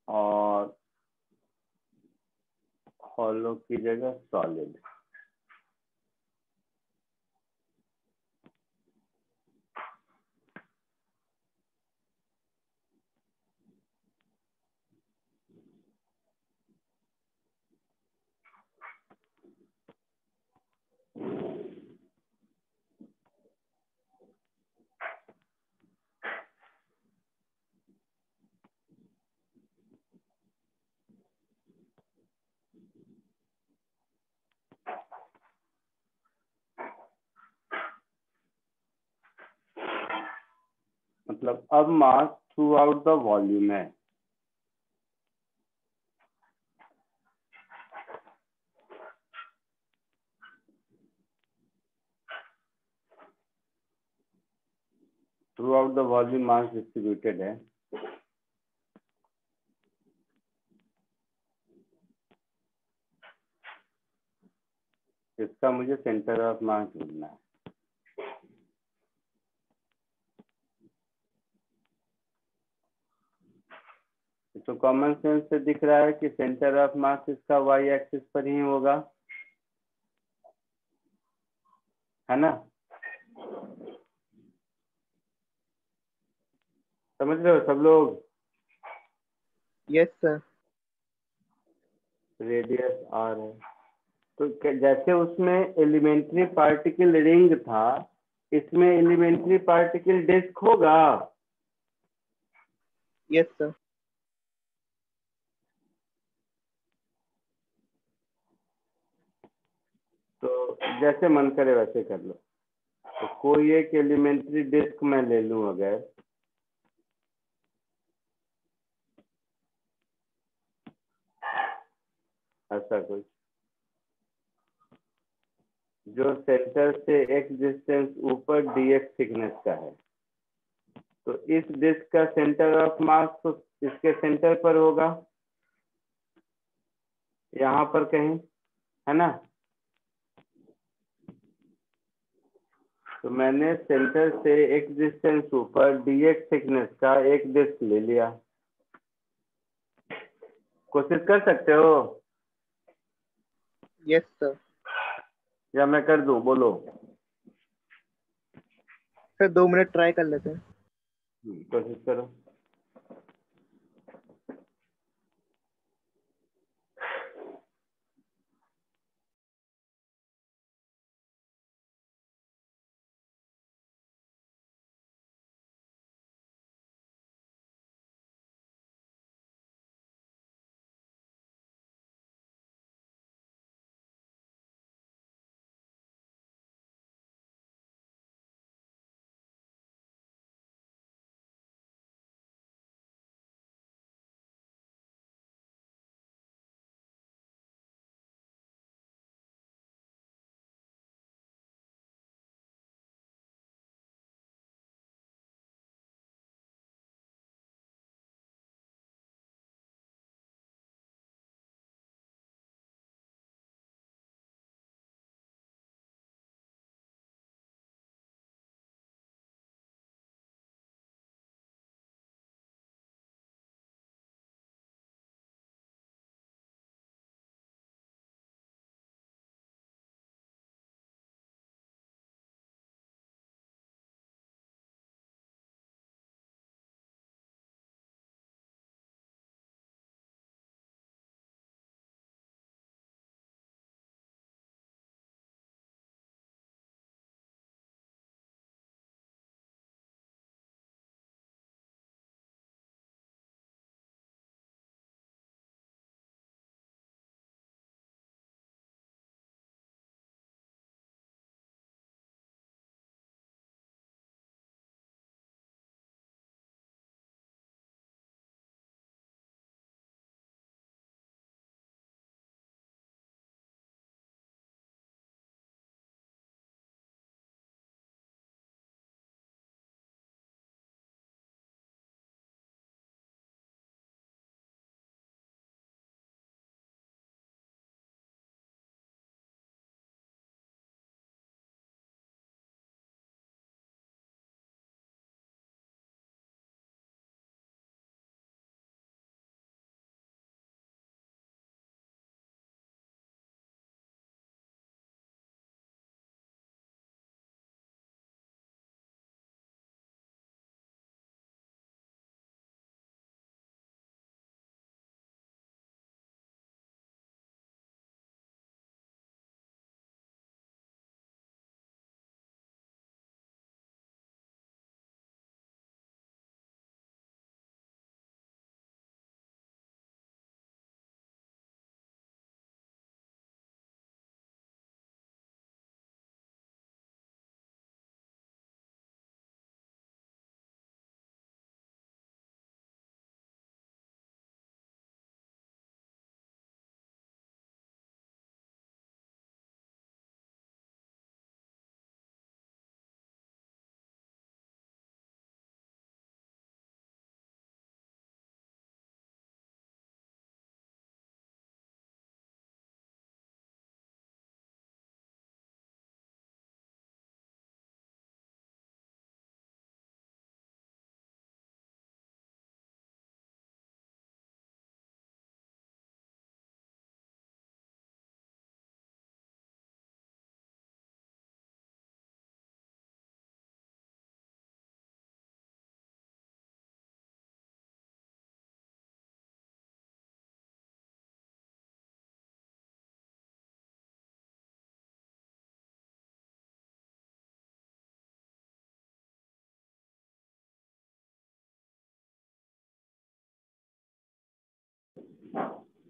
और हॉलो की जगह सॉलिड। मतलब अब मास थ्रू आउट द वॉल्यूम है। Through out the volume mass distributed है। इसका मुझे सेंटर ऑफ मास ढूंढना है। तो कॉमन सेंस से दिख रहा है कि सेंटर ऑफ मास इसका वाई एक्सिस पर ही होगा, है ना? समझ रहे हो सब लोग? Yes sir. रेडियस आर है तो जैसे उसमें एलिमेंट्री पार्टिकल रिंग था, इसमें एलिमेंट्री पार्टिकल डिस्क होगा। Yes sir. तो जैसे मन करे वैसे कर लो। तो कोई एक एलिमेंट्री डिस्क मैं ले लूं अगर, ऐसा कुछ जो सेंटर से एक डिस्टेंस ऊपर dx थिकनेस का है, तो इस डिस्क का सेंटर ऑफ मास तो इसके सेंटर पर होगा, यहाँ पर कहीं, है ना? तो मैंने सेंटर से एक डिस्टेंस ऊपर dx थिकनेस का एक डिस्क ले लिया। कोशिश कर सकते हो यस सर। या मैं कर दूं? बोलो। सर 2 मिनट ट्राई कर लेते हैं। कोशिश करो।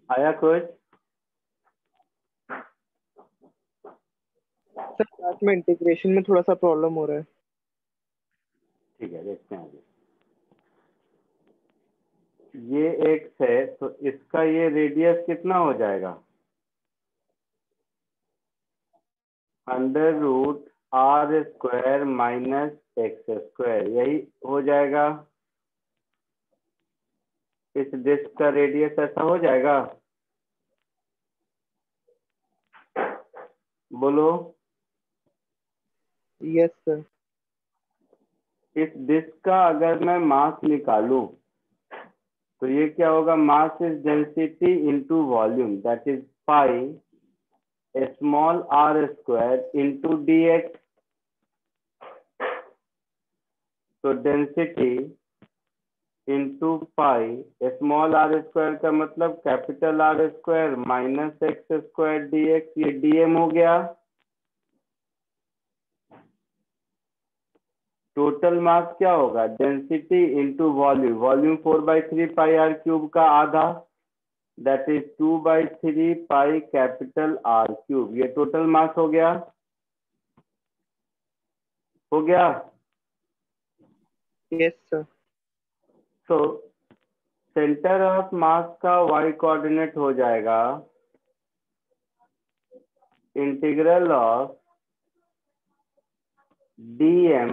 आया कुछ? सर लास्ट में इंटीग्रेशन में थोड़ा सा प्रॉब्लम हो रहा है। ठीक है, देखते हैं आगे। ये एक्स है तो इसका ये रेडियस कितना हो जाएगा? Under root R square minus X square, यही हो जाएगा। इस डिस्क का रेडियस ऐसा हो जाएगा, बोलो। Yes sir. इस डिस्क का अगर मैं मास निकालूं तो ये क्या होगा? Mass is density into volume, that is pi small R square into dx। तो density into pi small R square का मतलब capital R square minus X square dx, ये dm हो गया। टोटल मास क्या होगा? Density into volume, volume 4/3 pi R cube का आधा, that is 2/3 pi capital R cube. ये टोटल मास हो गया, हो गया। Yes sir. तो सेंटर ऑफ मास का वाई कोऑर्डिनेट हो जाएगा integral of dm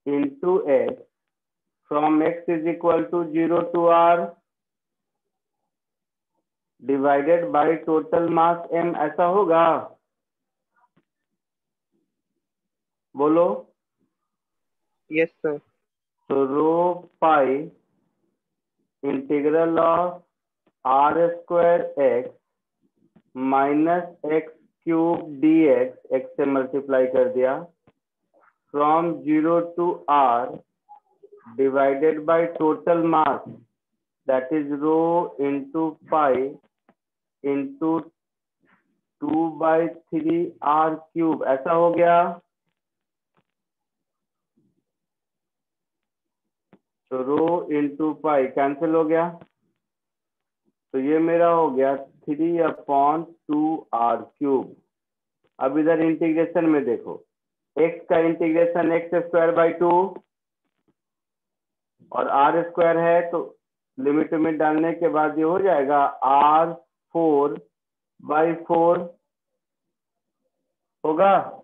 into x from x is equal to 0 to r divided by total mass m, ऐसा होगा, बोलो। Yes sir. तो rho pi integral of R square X minus X cube D X से मल्टीप्लाई कर दिया, from 0 to r divided by total mass, that is rho into pi into 2/3 r क्यूब, ऐसा हो गया। तो रो इंटू पाई कैंसिल हो गया, तो ये मेरा हो गया 3/2r³। अब इधर इंटीग्रेशन में देखो, x का इंटीग्रेशन x²/2 और r स्क्वायर है, तो लिमिट में डालने के बाद ये हो जाएगा r4/4 होगा,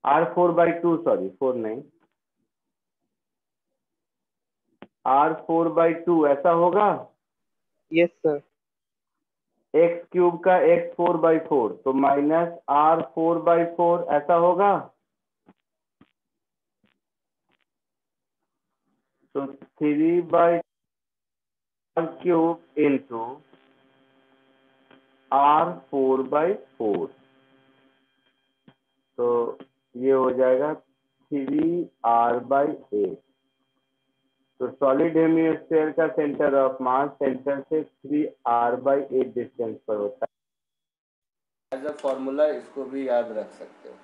r4/2, सॉरी 4 नहीं, r4/2 ऐसा होगा। Yes sir. एक्स क्यूब का x4/4 तो माइनस r4/4 ऐसा होगा। तो 3/r³ इंटू r4/4, तो ये हो जाएगा 3r/8। तो सॉलिड हेमिस्फीयर का सेंटर ऑफ मास सेंटर से 3r/8 डिस्टेंस पर होता है। एज अ फॉर्मूला इसको भी याद रख सकते हो।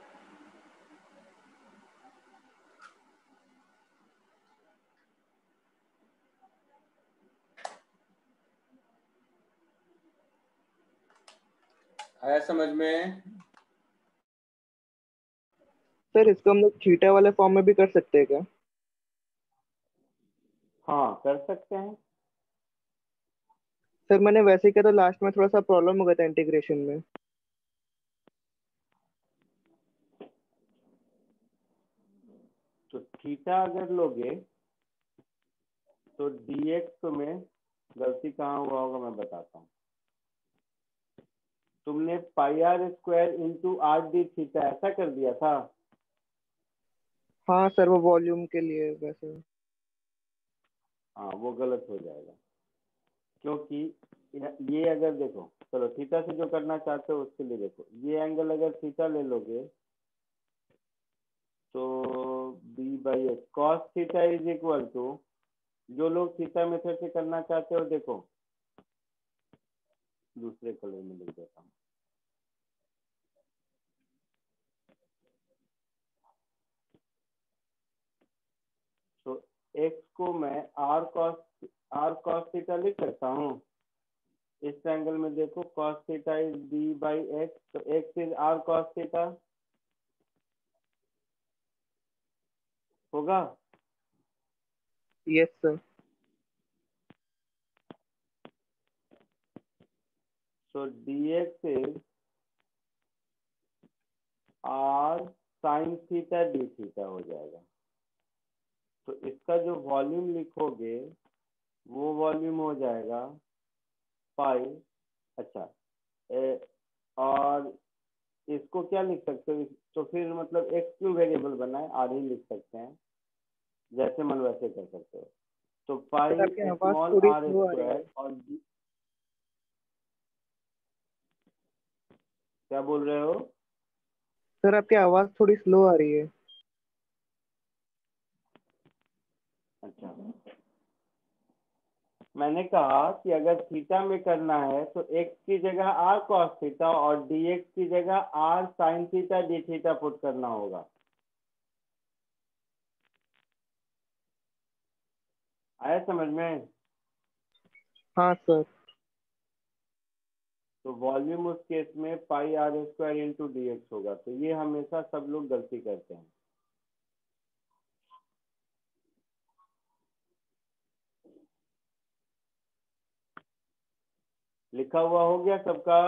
आया समझ में? सर इसको हम लोग थीटा वाले फॉर्म में भी कर सकते हैं क्या? हाँ, कर सकते हैं। सर मैंने वैसे ही किया तो लास्ट में थोड़ा सा प्रॉब्लम हो गया था इंटीग्रेशन में। तो थीटा अगर लोगे तो dx में गलती कहाँ हुआ होगा मैं बताता हूँ। तुमने πr² into are D theta ऐसा कर दिया था। हाँ सर, वो वॉल्यूम के लिए वैसे। हाँ, वो गलत हो जाएगा, क्योंकि ये अगर देखो, चलो थीटा से जो करना चाहते हो उसके लिए देखो, ये एंगल अगर थीटा ले लोगे तो b/x cos theta is equal to, जो लोग थीटा मेथड से करना चाहते हो देखो, दूसरे कलर में लिख देता हूँ। तो x को मैं r cos R cos theta लिख सकता हूँ। इस ट्रायंगल में देखो cos theta is D by X, तो X is R cos theta होगा। Yes sir. So D X is R sine theta D theta हो जाएगा। तो इसका जो वॉल्यूम लिखोगे वो वॉल्यूम हो जाएगा पाई। अच्छा और इसको क्या लिख सकते हो, तो फिर मतलब एक्स क्यों वेरिएबल बना है, आर ही लिख सकते हैं, जैसे मन वैसे कर सकते हो। तो सर पाई आपकी आवाज स्मॉल थोड़ी आर स्लो आ रही है। स्क्वायर और क्या बोल रहे हो? सर आपकी आवाज थोड़ी स्लो आ रही है। अच्छा, मैंने कहा कि अगर थीटा में करना है तो एक्स की जगह आर कॉस थीटा और डी एक्स की जगह R sine theta D theta put करना होगा। आया समझ में? हाँ सर। तो वॉल्यूम उस केस में pi R square into D X होगा। तो ये हमेशा सब लोग गलती करते हैं। लिखा हुआ हो गया सबका?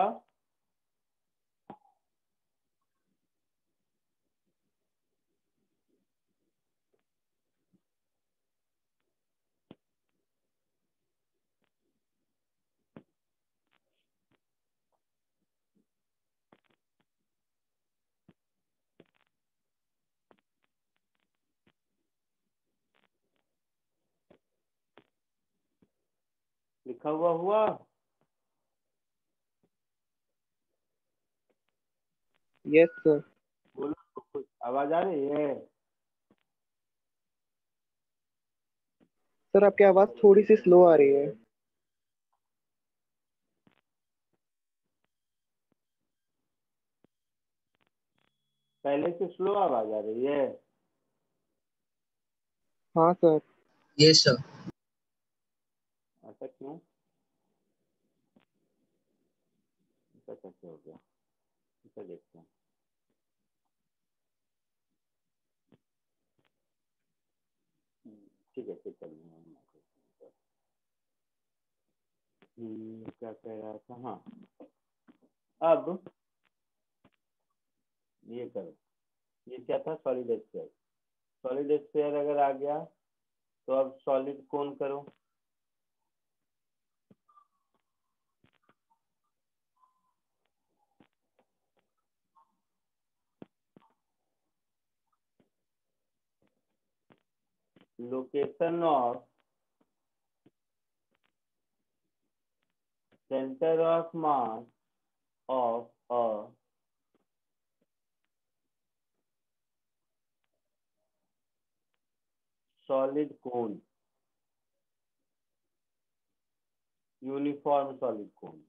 लिखा हुआ हुआ? Yes sir. बोलो तो कुछ आवाज आ रही है? सर आपकी आवाज थोड़ी सी स्लो आ रही है। पहले से स्लो आवाज आ रही है? हाँ सर। Yes sir. ऐसा क्यों? ऐसा कैसे हो गया? ऐसा देखते हैं। ठीक है, फिर कर लूंगा मैं। क्या कह रहा था? हाँ, अब ये करो। ये क्या था? Solid sphere. सॉलिड स्फीयर अगर आ गया तो अब सॉलिड कोन करो। Location of centre of mass of a solid cone, uniform solid कोन।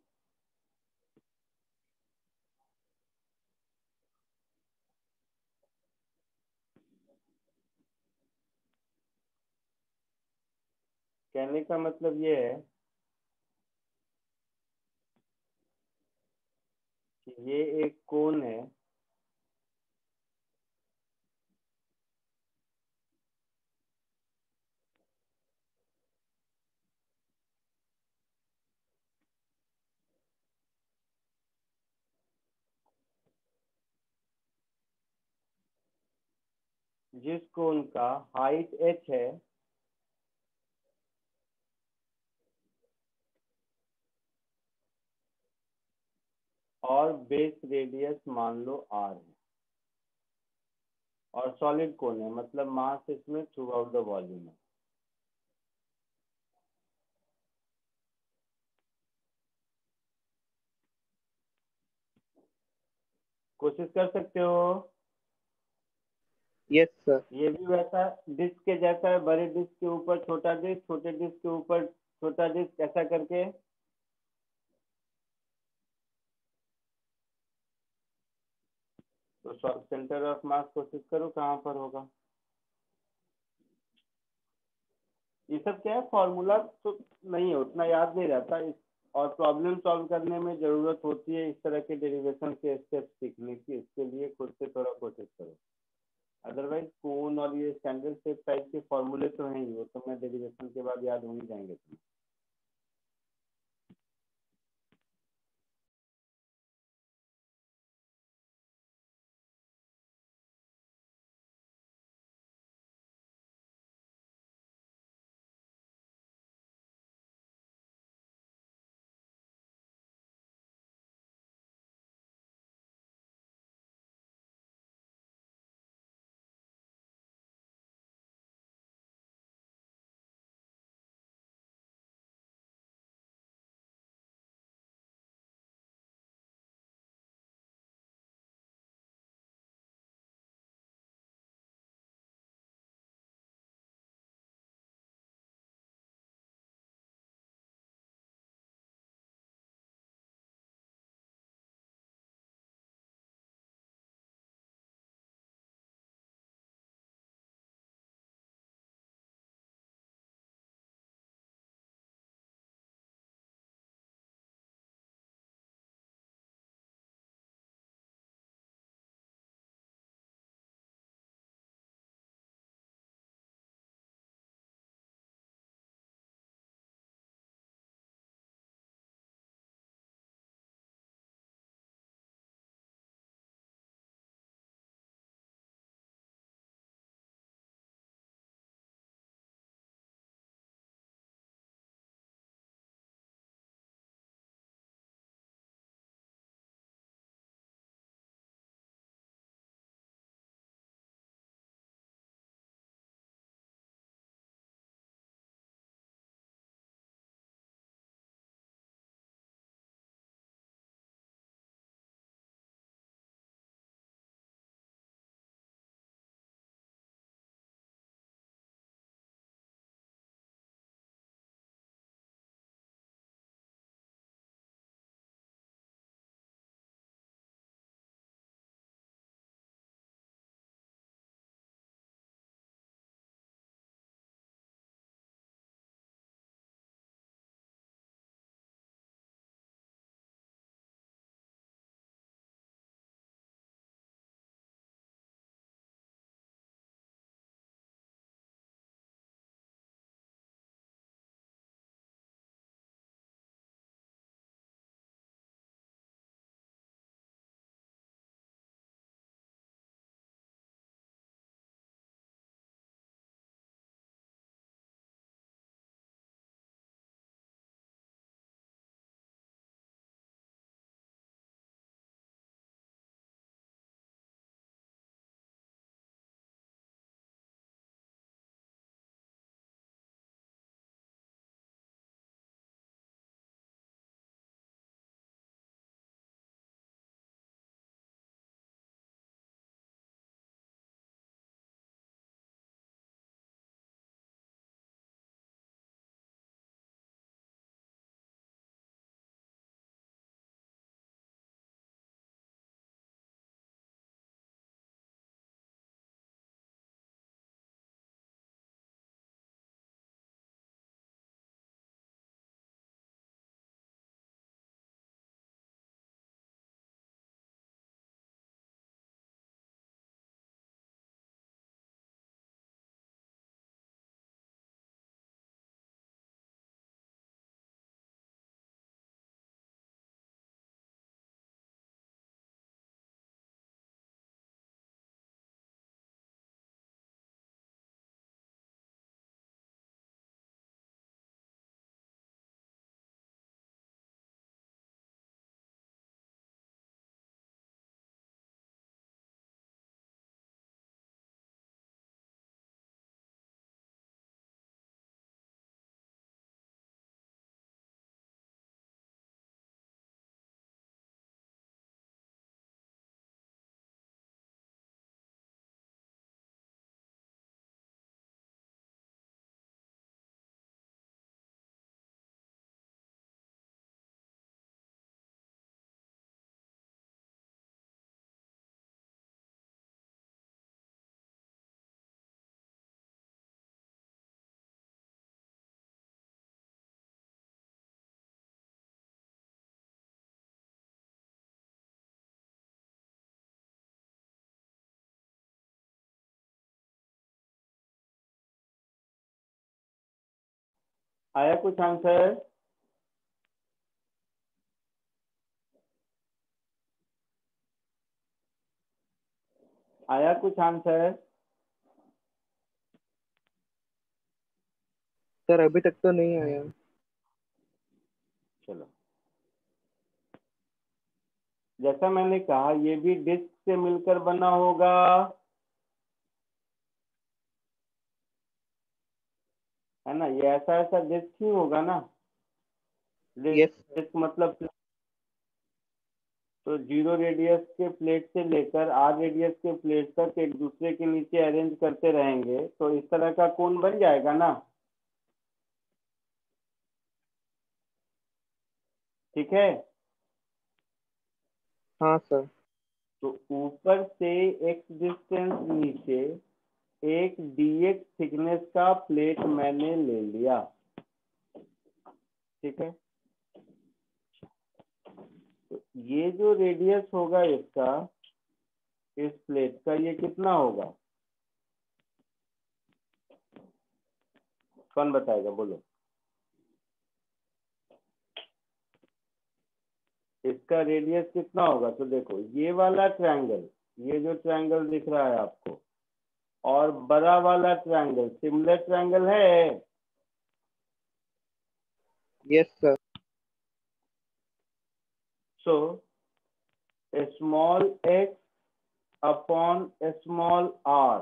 कहने का मतलब ये है कि ये एक कोन है जिस कोन का हाइट h है और बेस रेडियस मान लो r है, और सॉलिड कोन है, मतलब मास इसमें थ्रू आउट द वॉल्यूम है। कोशिश कर सकते हो। Yes sir. ये भी वैसा डिस्क के जैसा है, बड़े डिस्क के ऊपर छोटा डिस्क, छोटे डिस्क के ऊपर छोटा डिस्क, ऐसा करके। तो सेंटर ऑफ मास कोशिश करो कहाँ पर होगा। ये सब क्या है, फॉर्मूला तो नहीं है, उतना याद नहीं रहता और प्रॉब्लम सॉल्व करने में जरूरत होती है इस तरह के डेरिवेशन के स्टेप सीखने की, इसके लिए खुद से थोड़ा कोशिश करो। अदरवाइज कोन और ये स्टैंडर्ड शेप टाइप के फॉर्मूले तो हैं ही, वो तो मैं डेरिवेशन के बाद याद हो ही जाएंगे तुम्हें। आया कुछ आंसर? आया कुछ आंसर? सर अभी तक तो नहीं आया। चलो, जैसा मैंने कहा ये भी डिस्क से मिलकर बना होगा, है ना? ये ऐसा ऐसा डिस्क ही होगा ना। यस डिस्क मतलब तो 0 रेडियस के प्लेट से लेकर R रेडियस के प्लेट तक एक दूसरे के नीचे अरेंज करते रहेंगे तो इस तरह का कोण बन जाएगा ना। ठीक है, हाँ सर। तो ऊपर से x डिस्टेंस नीचे एक dx थिकनेस का प्लेट मैंने ले लिया। ठीक है, तो ये जो रेडियस होगा इसका, इस प्लेट का, ये कितना होगा? कौन बताएगा, बोलो। इसका रेडियस कितना होगा? तो देखो ये वाला ट्रायंगल, ये जो ट्रायंगल दिख रहा है आपको, और बड़ा वाला ट्रायंगल सिमिलर ट्रायंगल है। Yes sir. So small x upon small r,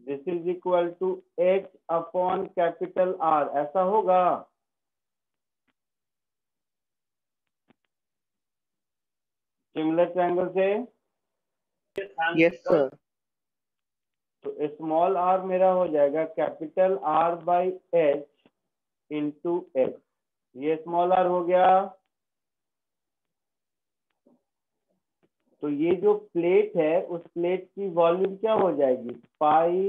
this is equal to h upon capital R, ऐसा होगा। सिमिलर ट्रायंगल से यस सर। तो स्मॉल r मेरा हो जाएगा capital R by h into x। ये स्मॉल r हो गया। तो ये जो प्लेट है उस प्लेट की वॉल्यूम क्या हो जाएगी? पाई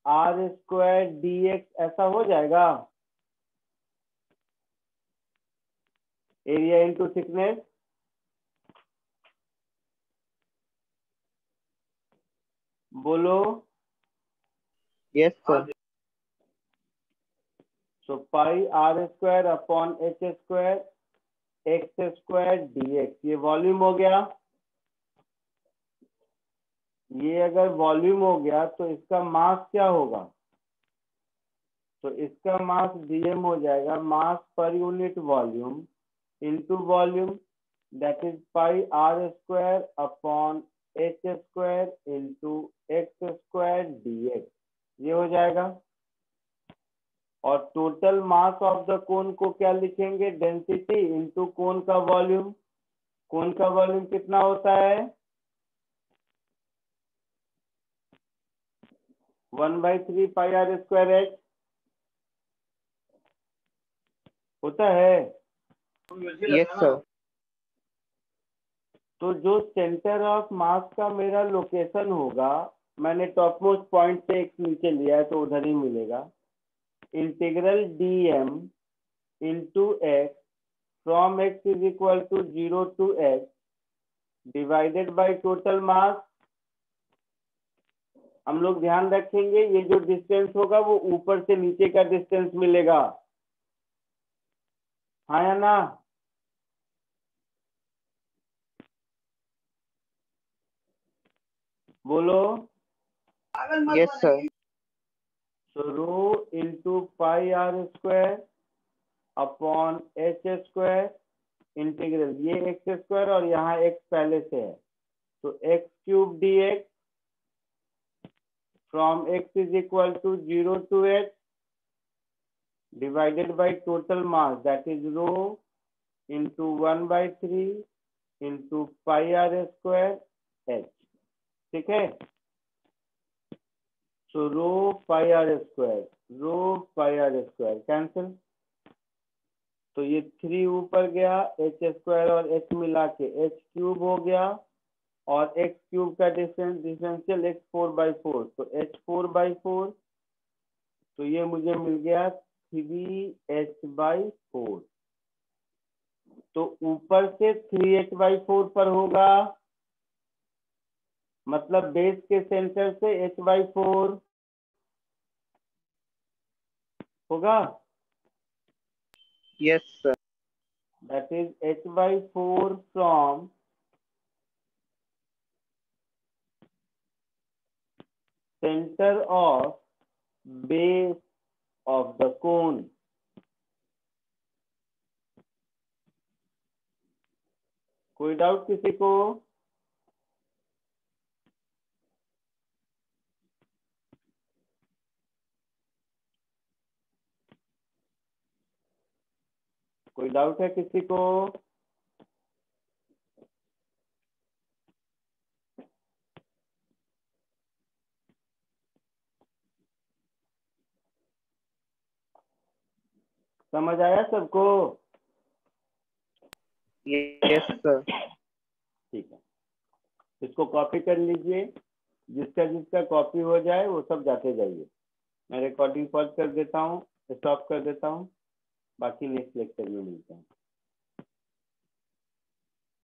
R स्क्वायर dx, ऐसा हो जाएगा। एरिया इंटू थिकनेस, बोलो। Yes sir. So pi R square upon h square x square dx, ये वॉल्यूम हो गया। ये अगर वॉल्यूम हो गया तो इसका मास क्या होगा? तो इसका मास dm हो जाएगा, mass per unit volume into volume, that is pi R square upon h square into x square dx, ये हो जाएगा। और total mass of the cone को क्या लिखेंगे? डेंसिटी इंटू कोन का वॉल्यूम। कोन का वॉल्यूम कितना होता है? 1/3 पाई R स्क्वायर h होता है। Yes sir. तो जो सेंटर ऑफ मास का मेरा लोकेशन होगा, मैंने टॉप मोस्ट पॉइंट से एक नीचे लिया है तो उधर ही मिलेगा। Integral dm into x from x is equal to 0 to x divided by total mass. हम लोग ध्यान रखेंगे ये जो डिस्टेंस होगा वो ऊपर से नीचे का डिस्टेंस मिलेगा, हाँ या ना? बोलो। Yes sir. So rho into pi r square upon h square integral, ये x स्क्वायर और यहाँ x पहले से है, तो x cube dx from x is equal to 0 to h divided by total mass, that is rho into 1/3 into pi R square h। ठीक है, so rho pi R square cancel, तो ये 3 ऊपर गया, h स्क्वायर और h मिला के h क्यूब हो गया, और x क्यूब का डिफरेंशियल x 4/4, तो h 4/4, तो ये मुझे मिल गया 3h/4। तो ऊपर से 3h/4 पर होगा, मतलब बेस के सेंटर से h/4 होगा। Yes, sir. That is h by 4 from center of base of the cone. कोई डाउट किसी को? कोई डाउट है किसी को? समझ आया सबको? Yes, sir. ठीक है, इसको कॉपी कर लीजिए। जिसका जिसका कॉपी हो जाए वो सब जाते जाइए। मैं रिकॉर्डिंग पॉज कर देता हूँ, स्टॉप कर देता हूँ। बाकी नेक्स्ट लेक्चर में मिलते हैं।